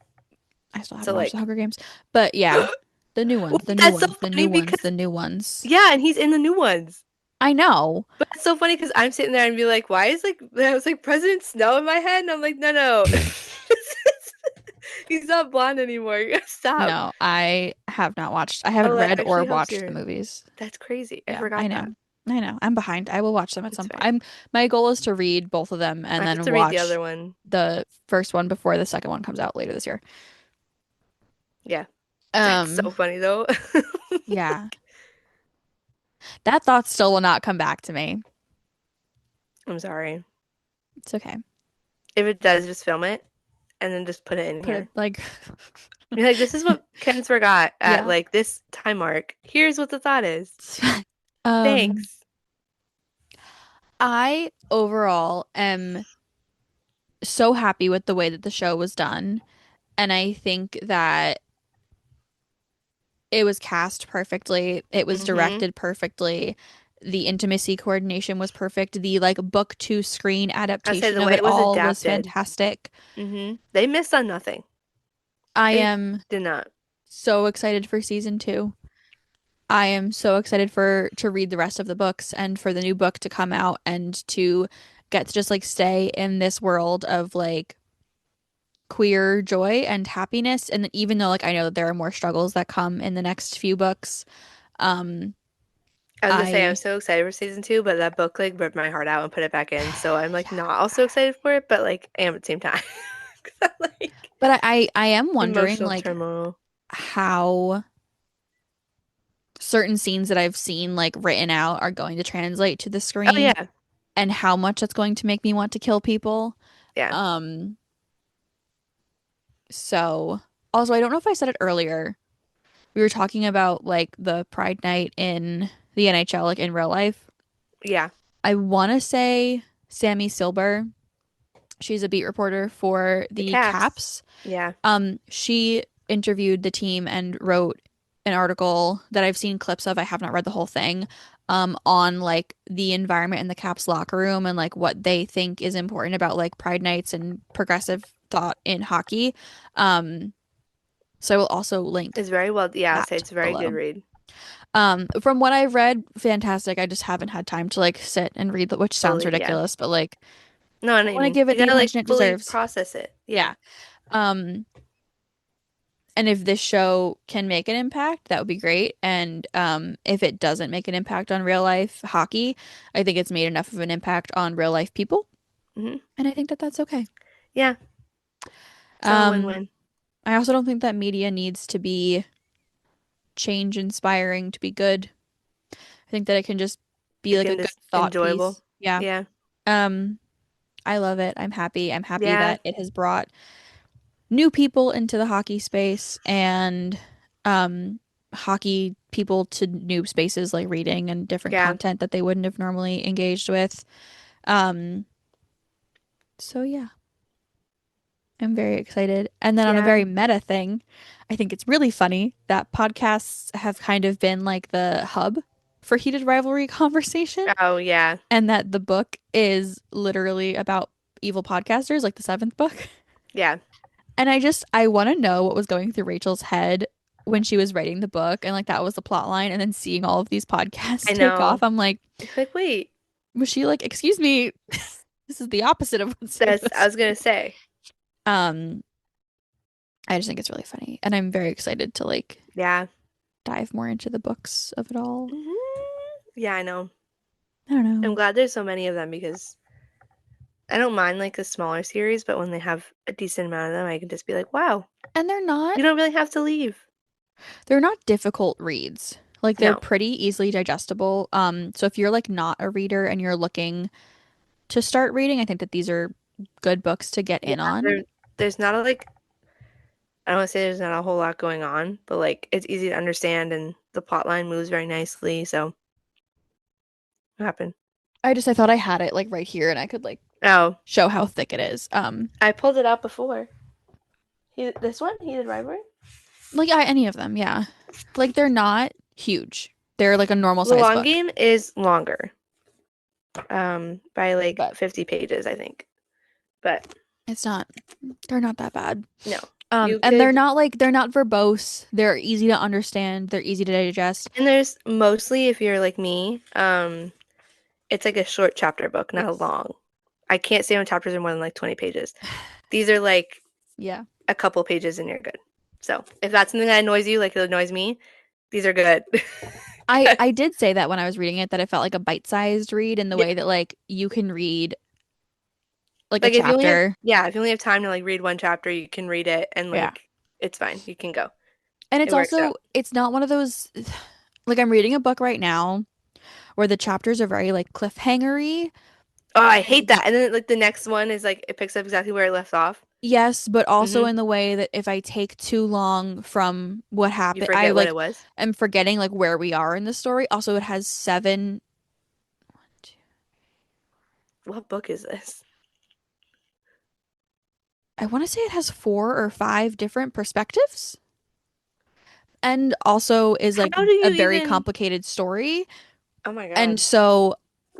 S1: I still
S2: So
S1: haven't watched The
S2: like,
S1: Hunger Games, but yeah, the new ones, the
S2: wait,
S1: new
S2: that's so
S1: ones, the
S2: funny
S1: new ones, the
S2: because
S1: new ones.
S2: yeah, and he's in the new ones.
S1: I know.
S2: But it's so funny because I'm sitting there and be like, why is like I was like President Snow in my head, and I'm like, no, no, he's not blonde anymore. You gotta stop.
S1: No, I have not watched. I
S2: Oh,
S1: haven't
S2: that
S1: read or
S2: actually helps
S1: watched the
S2: your.
S1: movies.
S2: That's crazy. I
S1: Yeah, I
S2: forgot
S1: know.
S2: that.
S1: I know. I'm behind. I will watch them at
S2: It's
S1: some point.
S2: fine.
S1: My goal is to read both of them
S2: I
S1: and
S2: have
S1: then
S2: to read the
S1: watch
S2: other one.
S1: the first one before the second one comes out later this year.
S2: Yeah, that's
S1: Um,
S2: so funny though.
S1: yeah. That thought still will not come back to me.
S2: I'm sorry.
S1: It's okay.
S2: If it does, just film it and then just put it in
S1: Put it
S2: here.
S1: like
S2: Be like, this is what Ken's forgot at
S1: yeah.
S2: like this time mark. Here's what the thought is.
S1: It's fine. Um,
S2: Thanks.
S1: I overall am so happy with the way that the show was done, and I think that it was cast perfectly. It was
S2: Mm-hmm.
S1: directed perfectly. The intimacy coordination was perfect. The like book to screen
S2: I say
S1: adaptation
S2: the
S1: of
S2: way
S1: it
S2: it was
S1: all was
S2: adapted.
S1: fantastic.
S2: They missed on nothing.
S1: I
S2: They
S1: am
S2: did not.
S1: so excited for season two. I am so excited for to read the rest of the books and for the new book to come out and to get to just like stay in this world of like queer joy and happiness. And even though like I know that there are more struggles that come in the next few books, um
S2: I was gonna say I'm
S1: I
S2: so excited for season two, but that book like ripped my heart out and put it back in. So I'm like not also excited for it, but like I am at the same time. 'Cause I'm like
S1: but I am wondering
S2: emotional
S1: like
S2: turmoil.
S1: how certain scenes that I've seen like written out are going to translate to the
S2: Oh
S1: screen
S2: yeah,
S1: and how much that's going to make me want to kill people.
S2: yeah,
S1: Um, so also I don't know if I said it earlier. We were talking about like the Pride Night in the NHL, like in real life.
S2: yeah.
S1: I want to say Sammy Silber, she's a beat reporter for
S2: The
S1: the
S2: caps.
S1: Caps.
S2: Yeah,
S1: She interviewed the team and wrote an article that I've seen clips of. I have not read the whole thing, on like the environment in the Caps locker room and like what they think is important about like Pride nights and progressive thought in hockey. Um, so I will also link
S2: it's very well. Yeah, I'll say
S1: that
S2: it's a very good
S1: below.
S2: read.
S1: From what I've read, fantastic. I just haven't had time to like sit and read, which sounds
S2: Fully, yeah.
S1: ridiculous, but like
S2: No, I know
S1: I
S2: what you
S1: want to
S2: mean.
S1: give
S2: You
S1: it the
S2: gotta like
S1: attention it
S2: fully
S1: deserves.
S2: process it. Yeah.
S1: Yeah. Um, And if this show can make an impact, that would be great. And if it doesn't make an impact on real life hockey, I think it's made enough of an impact on real life people.
S2: hmm
S1: And I think that that's okay.
S2: Yeah, it's all a
S1: Um,
S2: win-win.
S1: I also don't think that media needs to be change inspiring to be good. I think that it can just be
S2: It
S1: like a
S2: can
S1: good
S2: just
S1: thought
S2: enjoyable.
S1: piece. Yeah.
S2: Yeah,
S1: Um, I love it. I'm happy. I'm happy
S2: yeah,
S1: that it has brought new people into the hockey space and um hockey people to new spaces like reading and different
S2: yeah,
S1: content that they wouldn't have normally engaged with. Um so yeah, I'm very excited. And then on a
S2: yeah.
S1: very meta thing, I think it's really funny that podcasts have kind of been like the hub for heated rivalry conversation
S2: Oh yeah,
S1: and that the book is literally about evil podcasters like the seventh book.
S2: yeah.
S1: And I want to know what was going through Rachel's head when she was writing the book and like that was the plot line and then seeing all of these podcasts
S2: I
S1: take off.
S2: know.
S1: I'm like,
S2: Like, wait,
S1: was she like, excuse me, this is the opposite of what's
S2: I
S1: supposed
S2: was
S1: to
S2: gonna
S1: be.
S2: say.
S1: Um, I just think it's really funny and I'm very excited to like
S2: Yeah.
S1: dive more into the books of it all.
S2: Yeah, I know.
S1: I don't
S2: I'm
S1: know.
S2: glad there's so many of them because I don't mind like the smaller series, but when they have a decent amount of them, I can just be like, wow,
S1: And
S2: you don't really have to leave.
S1: they're not difficult reads. Like they're
S2: No.
S1: pretty easily digestible. So if you're like not a reader and you're looking to start reading, I think that these are good books to get
S2: Yeah,
S1: in on.
S2: there's not a like I don't want to say there's not a whole lot going on, but like it's easy to understand and the plot line moves very nicely. So what happened?
S1: I thought I had it like right here and I could like
S2: Oh,
S1: show how thick it is.
S2: I pulled it out before. This one, Heated Rivalry.
S1: Like any of them, yeah. Like they're not huge. They're like a normal
S2: The
S1: size
S2: long
S1: book.
S2: game is longer, by like
S1: But
S2: 50 pages, I think. But
S1: it's not they're not that bad.
S2: no, you
S1: And they're
S2: could,
S1: not like they're not verbose. They're easy to understand. They're easy to digest.
S2: and there's mostly if you're like me, it's like a short chapter book, not a
S1: Yes.
S2: long. I can't say when chapters are more than like 20 pages. These are like
S1: Yeah.
S2: a couple pages and you're good. So if that's something that annoys you, like it annoys me, these are good.
S1: I did say that when I was reading it that it felt like a bite-sized read in the
S2: Yeah,
S1: way that like you can read like a
S2: like if you only have,
S1: chapter.
S2: yeah, if you only have time to like read one chapter, you can read it and
S1: Yeah.
S2: like it's fine. You can go.
S1: And
S2: It
S1: it's
S2: works
S1: also
S2: out.
S1: it's not one of those like I'm reading a book right now where the chapters are very like cliffhangery.
S2: Oh, I hate that. And then like the next one is like it picks up exactly where it left off.
S1: Yes, but also
S2: hmm
S1: in the way that if I take too long from what
S2: You
S1: happened, I
S2: forget what it
S1: like
S2: was.
S1: am forgetting like where we are in the story. Also, it has seven,
S2: What book is this?
S1: I want to say it has four or five different perspectives, and also is like
S2: How do
S1: a
S2: you
S1: very
S2: even?
S1: complicated story.
S2: Oh my
S1: And
S2: God.
S1: so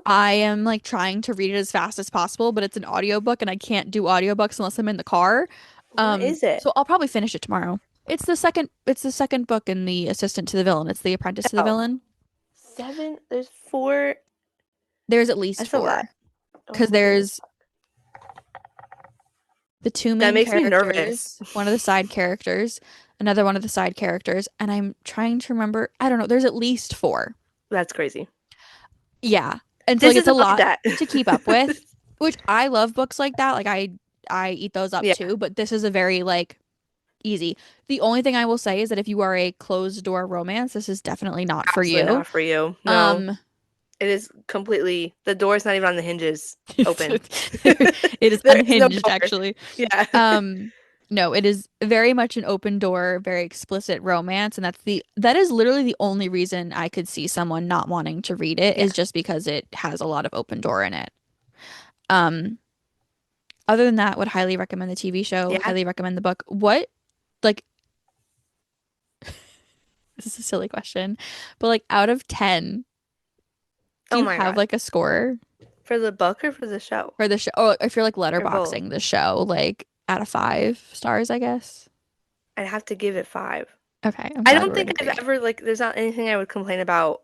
S1: I am like trying to read it as fast as possible, but it's an audiobook and I can't do audiobooks unless I'm in the car.
S2: What is it?
S1: So I'll probably finish it tomorrow. It's the second book in the Assistant to the Villain. It's the Apprentice to the
S2: Oh,
S1: Villain.
S2: seven. There's four.
S1: There's at least
S2: That's a lot.
S1: four
S2: Oh
S1: because
S2: my goodness.
S1: there's the two
S2: That
S1: main
S2: makes me nervous.
S1: characters, one of the side characters, another one of the side characters, and I'm trying to remember, I don't know, there's at least four.
S2: That's crazy.
S1: Yeah. And so like
S2: This
S1: it's
S2: is
S1: a
S2: above
S1: lot
S2: that.
S1: to keep up with, which I love books like that. Like I eat those up
S2: Yeah,
S1: too, but this is a very like easy. The only thing I will say is that if you are a closed door romance, this is definitely not for
S2: absolutely
S1: you.
S2: not for you. No,
S1: Um
S2: it is completely. The door's not even on the hinges open.
S1: it is
S2: There is no
S1: unhinged
S2: door.
S1: actually.
S2: Yeah.
S1: Um, no, it is very much an open door, very explicit romance, and that is literally the only reason I could see someone not wanting to read it is
S2: Yeah.
S1: just because it has a lot of open door in it. Um, Other than that, would highly recommend the TV show,
S2: Yeah.
S1: highly recommend the book. What, like, this is a silly question, but like out of 10, do
S2: Oh
S1: you
S2: my
S1: have
S2: God.
S1: like a score
S2: For the book or for the show?
S1: for the show? Or if you're like
S2: Or both?
S1: letterboxing the show, like out of 5 stars, I guess.
S2: I'd have to give it five.
S1: Okay, I'm
S2: I
S1: glad
S2: don't
S1: we're in
S2: think I've
S1: agreement.
S2: ever like there's not anything I would complain about.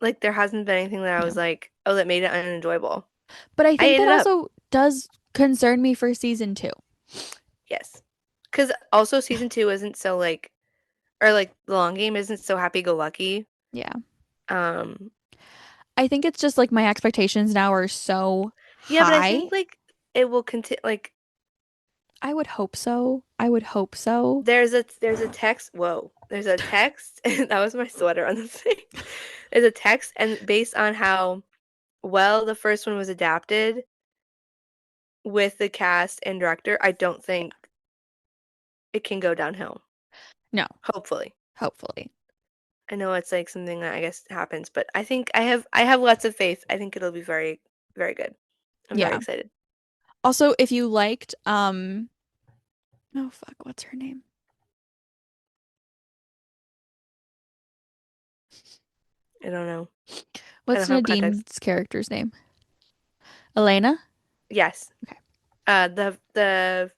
S2: Like there hasn't been anything that I was
S1: No.
S2: like, oh, that made it unenjoyable.
S1: But I
S2: I
S1: think
S2: ate
S1: that
S2: it up.
S1: also does concern me for season two.
S2: Yes. Because also season two isn't so like or like the long game isn't so happy-go-lucky.
S1: Yeah.
S2: Um,
S1: I think it's just like my expectations now are so
S2: yeah, but I
S1: high.
S2: think like it will continue like
S1: I would hope so. I would hope so.
S2: there's a text. Whoa, there's a text. That was my sweater on the thing. There's a text, and based on how well the first one was adapted with the cast and director, I don't think it can go downhill.
S1: No,
S2: Hopefully.
S1: hopefully.
S2: I know it's like something that I guess happens, but I think I have lots of faith. I think it'll be very, very good. I'm very
S1: Yeah.
S2: excited.
S1: Also, if you liked oh fuck, what's her name?
S2: I don't know. I
S1: What's
S2: don't have context.
S1: Nadine's character's name? Elena?
S2: Yes.
S1: Okay.
S2: The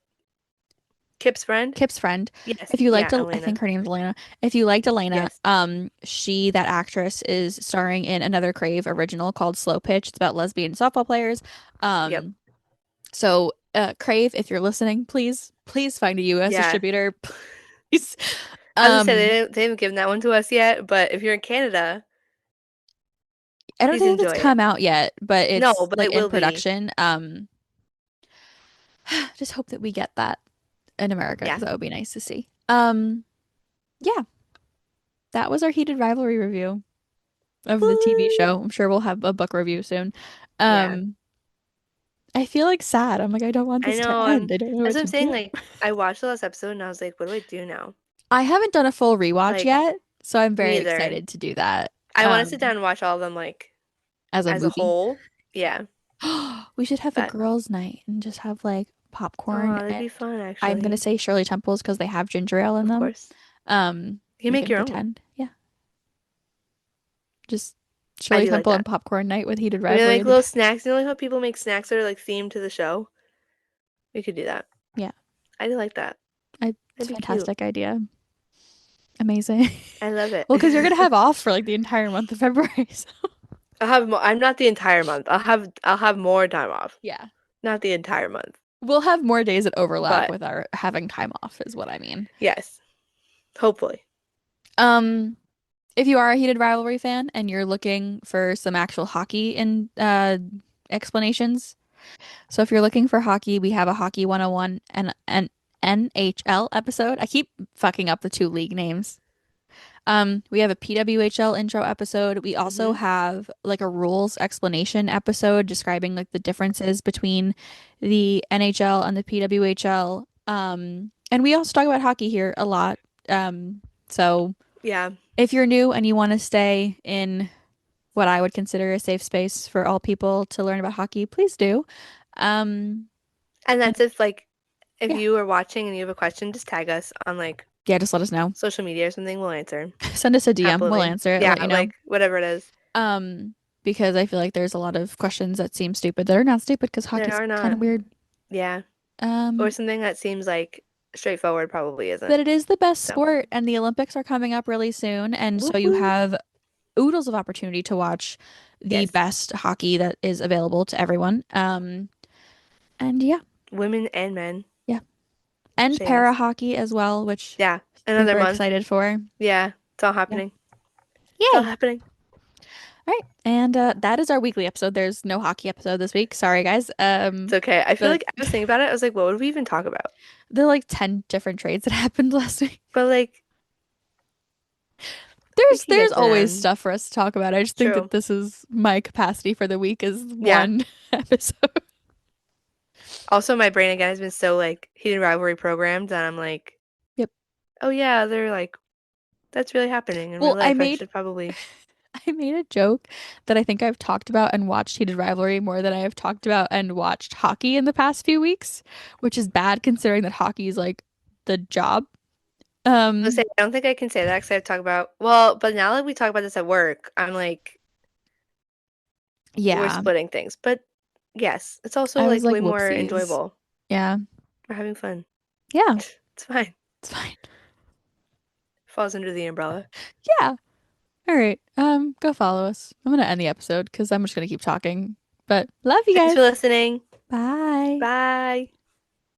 S2: Kip's friend?
S1: Kip's friend.
S2: Yes.
S1: If you liked,
S2: Yeah,
S1: I
S2: Elena.
S1: think her name's Elena. If you liked Elena,
S2: Yes.
S1: that actress is starring in another Crave original called Slow Pitch. It's about lesbian softball players.
S2: Yep.
S1: Um, Crave, if you're listening, please find a US
S2: Yeah.
S1: distributor, please.
S2: As I said,
S1: Um,
S2: they haven't given that one to us yet, but if you're in Canada,
S1: I don't
S2: please
S1: think it's
S2: enjoy it.
S1: come out yet, but
S2: No,
S1: it's
S2: but
S1: like
S2: it
S1: in
S2: will be.
S1: production. Just hope that we get that in America
S2: Yeah.
S1: because that would be nice to see. Yeah, that was our heated rivalry review of the TV
S2: Woo!
S1: show. I'm sure we'll have a book review soon.
S2: Yeah.
S1: Um, I feel like sad. I'm like, I don't want
S2: I
S1: this to
S2: know.
S1: end. I don't know
S2: That's
S1: what
S2: what
S1: to
S2: I'm saying.
S1: do.
S2: Like, I watched the last episode and I was like, what do I do now?
S1: I haven't done a full rewatch
S2: Like,
S1: yet, so I'm
S2: me
S1: very
S2: either.
S1: excited to do that.
S2: I want to sit down and watch all of them, like,
S1: As a
S2: as a
S1: movie.
S2: whole. Yeah.
S1: We should have a
S2: But,
S1: girls' night and just have like popcorn
S2: oh, that'd
S1: and
S2: be fun,
S1: I'm gonna
S2: actually.
S1: say Shirley Temples because they have ginger ale in
S2: Of
S1: them.
S2: course. You can
S1: We
S2: make
S1: can
S2: your own.
S1: pretend. Yeah. Just
S2: I
S1: Shirley
S2: do like
S1: Temple and
S2: that.
S1: popcorn night with heated
S2: Maybe
S1: rivalry
S2: like
S1: in the
S2: little
S1: back.
S2: snacks. You know like how people make snacks that are like themed to the show? We could do that.
S1: Yeah.
S2: I do like that.
S1: It's
S2: That'd
S1: a
S2: be cute.
S1: fantastic idea. Amazing.
S2: I love it.
S1: Well, because you're gonna have off for like the entire month of February. So.
S2: I'll have more. I'm not the entire month. I'll have more time off.
S1: Yeah.
S2: Not the entire month.
S1: We'll have more days that overlap
S2: But
S1: with our having time off, is what I mean.
S2: yes, hopefully.
S1: Um, if you are a heated rivalry fan and you're looking for some actual hockey in explanations, so if you're looking for hockey, we have a Hockey 101 and an NHL episode. I keep fucking up the two league names. We have a PWHL intro episode. We also
S2: Hmm.
S1: have like a rules explanation episode describing like the differences between the NHL and the PWHL. And we also talk about hockey here a lot. So
S2: Yeah.
S1: if you're new and you want to stay in what I would consider a safe space for all people to learn about hockey, please do. Um,
S2: And
S1: and
S2: that's if like if
S1: yeah,
S2: you are watching and you have a question, just tag us on like
S1: Yeah, just let us know.
S2: social media or something, we'll answer
S1: Send us a DM. We'll
S2: happily.
S1: answer it,
S2: Yeah,
S1: let you know.
S2: like whatever it is.
S1: Um, because I feel like there's a lot of questions that seem stupid that are not stupid because
S2: They
S1: hockey's
S2: are
S1: kind
S2: not.
S1: of weird.
S2: Yeah. Or
S1: Um,
S2: something that seems like straightforward probably isn't.
S1: but it is the best
S2: So,
S1: sport, and the Olympics are coming up really soon, and so
S2: whoop
S1: you
S2: whoop.
S1: have oodles of opportunity to watch the
S2: Yes.
S1: best hockey that is available to everyone. And yeah,
S2: Women and men.
S1: yeah, and para
S2: Shameless.
S1: hockey as well, which
S2: Yeah. Another
S1: super
S2: month.
S1: excited for.
S2: Yeah. It's all
S1: Yeah,
S2: happening. It's all
S1: yay!
S2: happening.
S1: All right, and that is our weekly episode. There's no hockey episode this week. Sorry, guys.
S2: It's okay. I feel
S1: But
S2: like I was thinking about it. I was like, what would we even talk about?
S1: there are like 10 different trades that happened last week.
S2: But like, we
S1: There's
S2: can
S1: there's
S2: get to
S1: always
S2: them.
S1: stuff for us to talk about. I just think
S2: True.
S1: that this is my capacity for the week is
S2: Yeah.
S1: one episode.
S2: Also, my brain again has been so like heated rivalry programmed that I'm like,
S1: Yep.
S2: oh yeah, they're like that's really happening in real
S1: Well, I
S2: life. I
S1: made
S2: should probably.
S1: I made a joke that I think I've talked about and watched Heated Rivalry more than I have talked about and watched hockey in the past few weeks, which is bad considering that hockey is like the job.
S2: I'll say
S1: Um,
S2: I don't think I can say that because I talk about well, but now that we talk about this at work, I'm like we're
S1: yeah.
S2: splitting things. But yes, it's also
S1: I was
S2: like
S1: like,
S2: way more
S1: whoopsies.
S2: enjoyable.
S1: Yeah.
S2: We're having fun.
S1: Yeah.
S2: It's fine.
S1: It's fine.
S2: Falls under the umbrella.
S1: Yeah. All right. Go follow us. I'm gonna end the episode because I'm just gonna keep talking. But love you
S2: Thanks for
S1: guys.
S2: listening.
S1: Bye.
S2: Bye.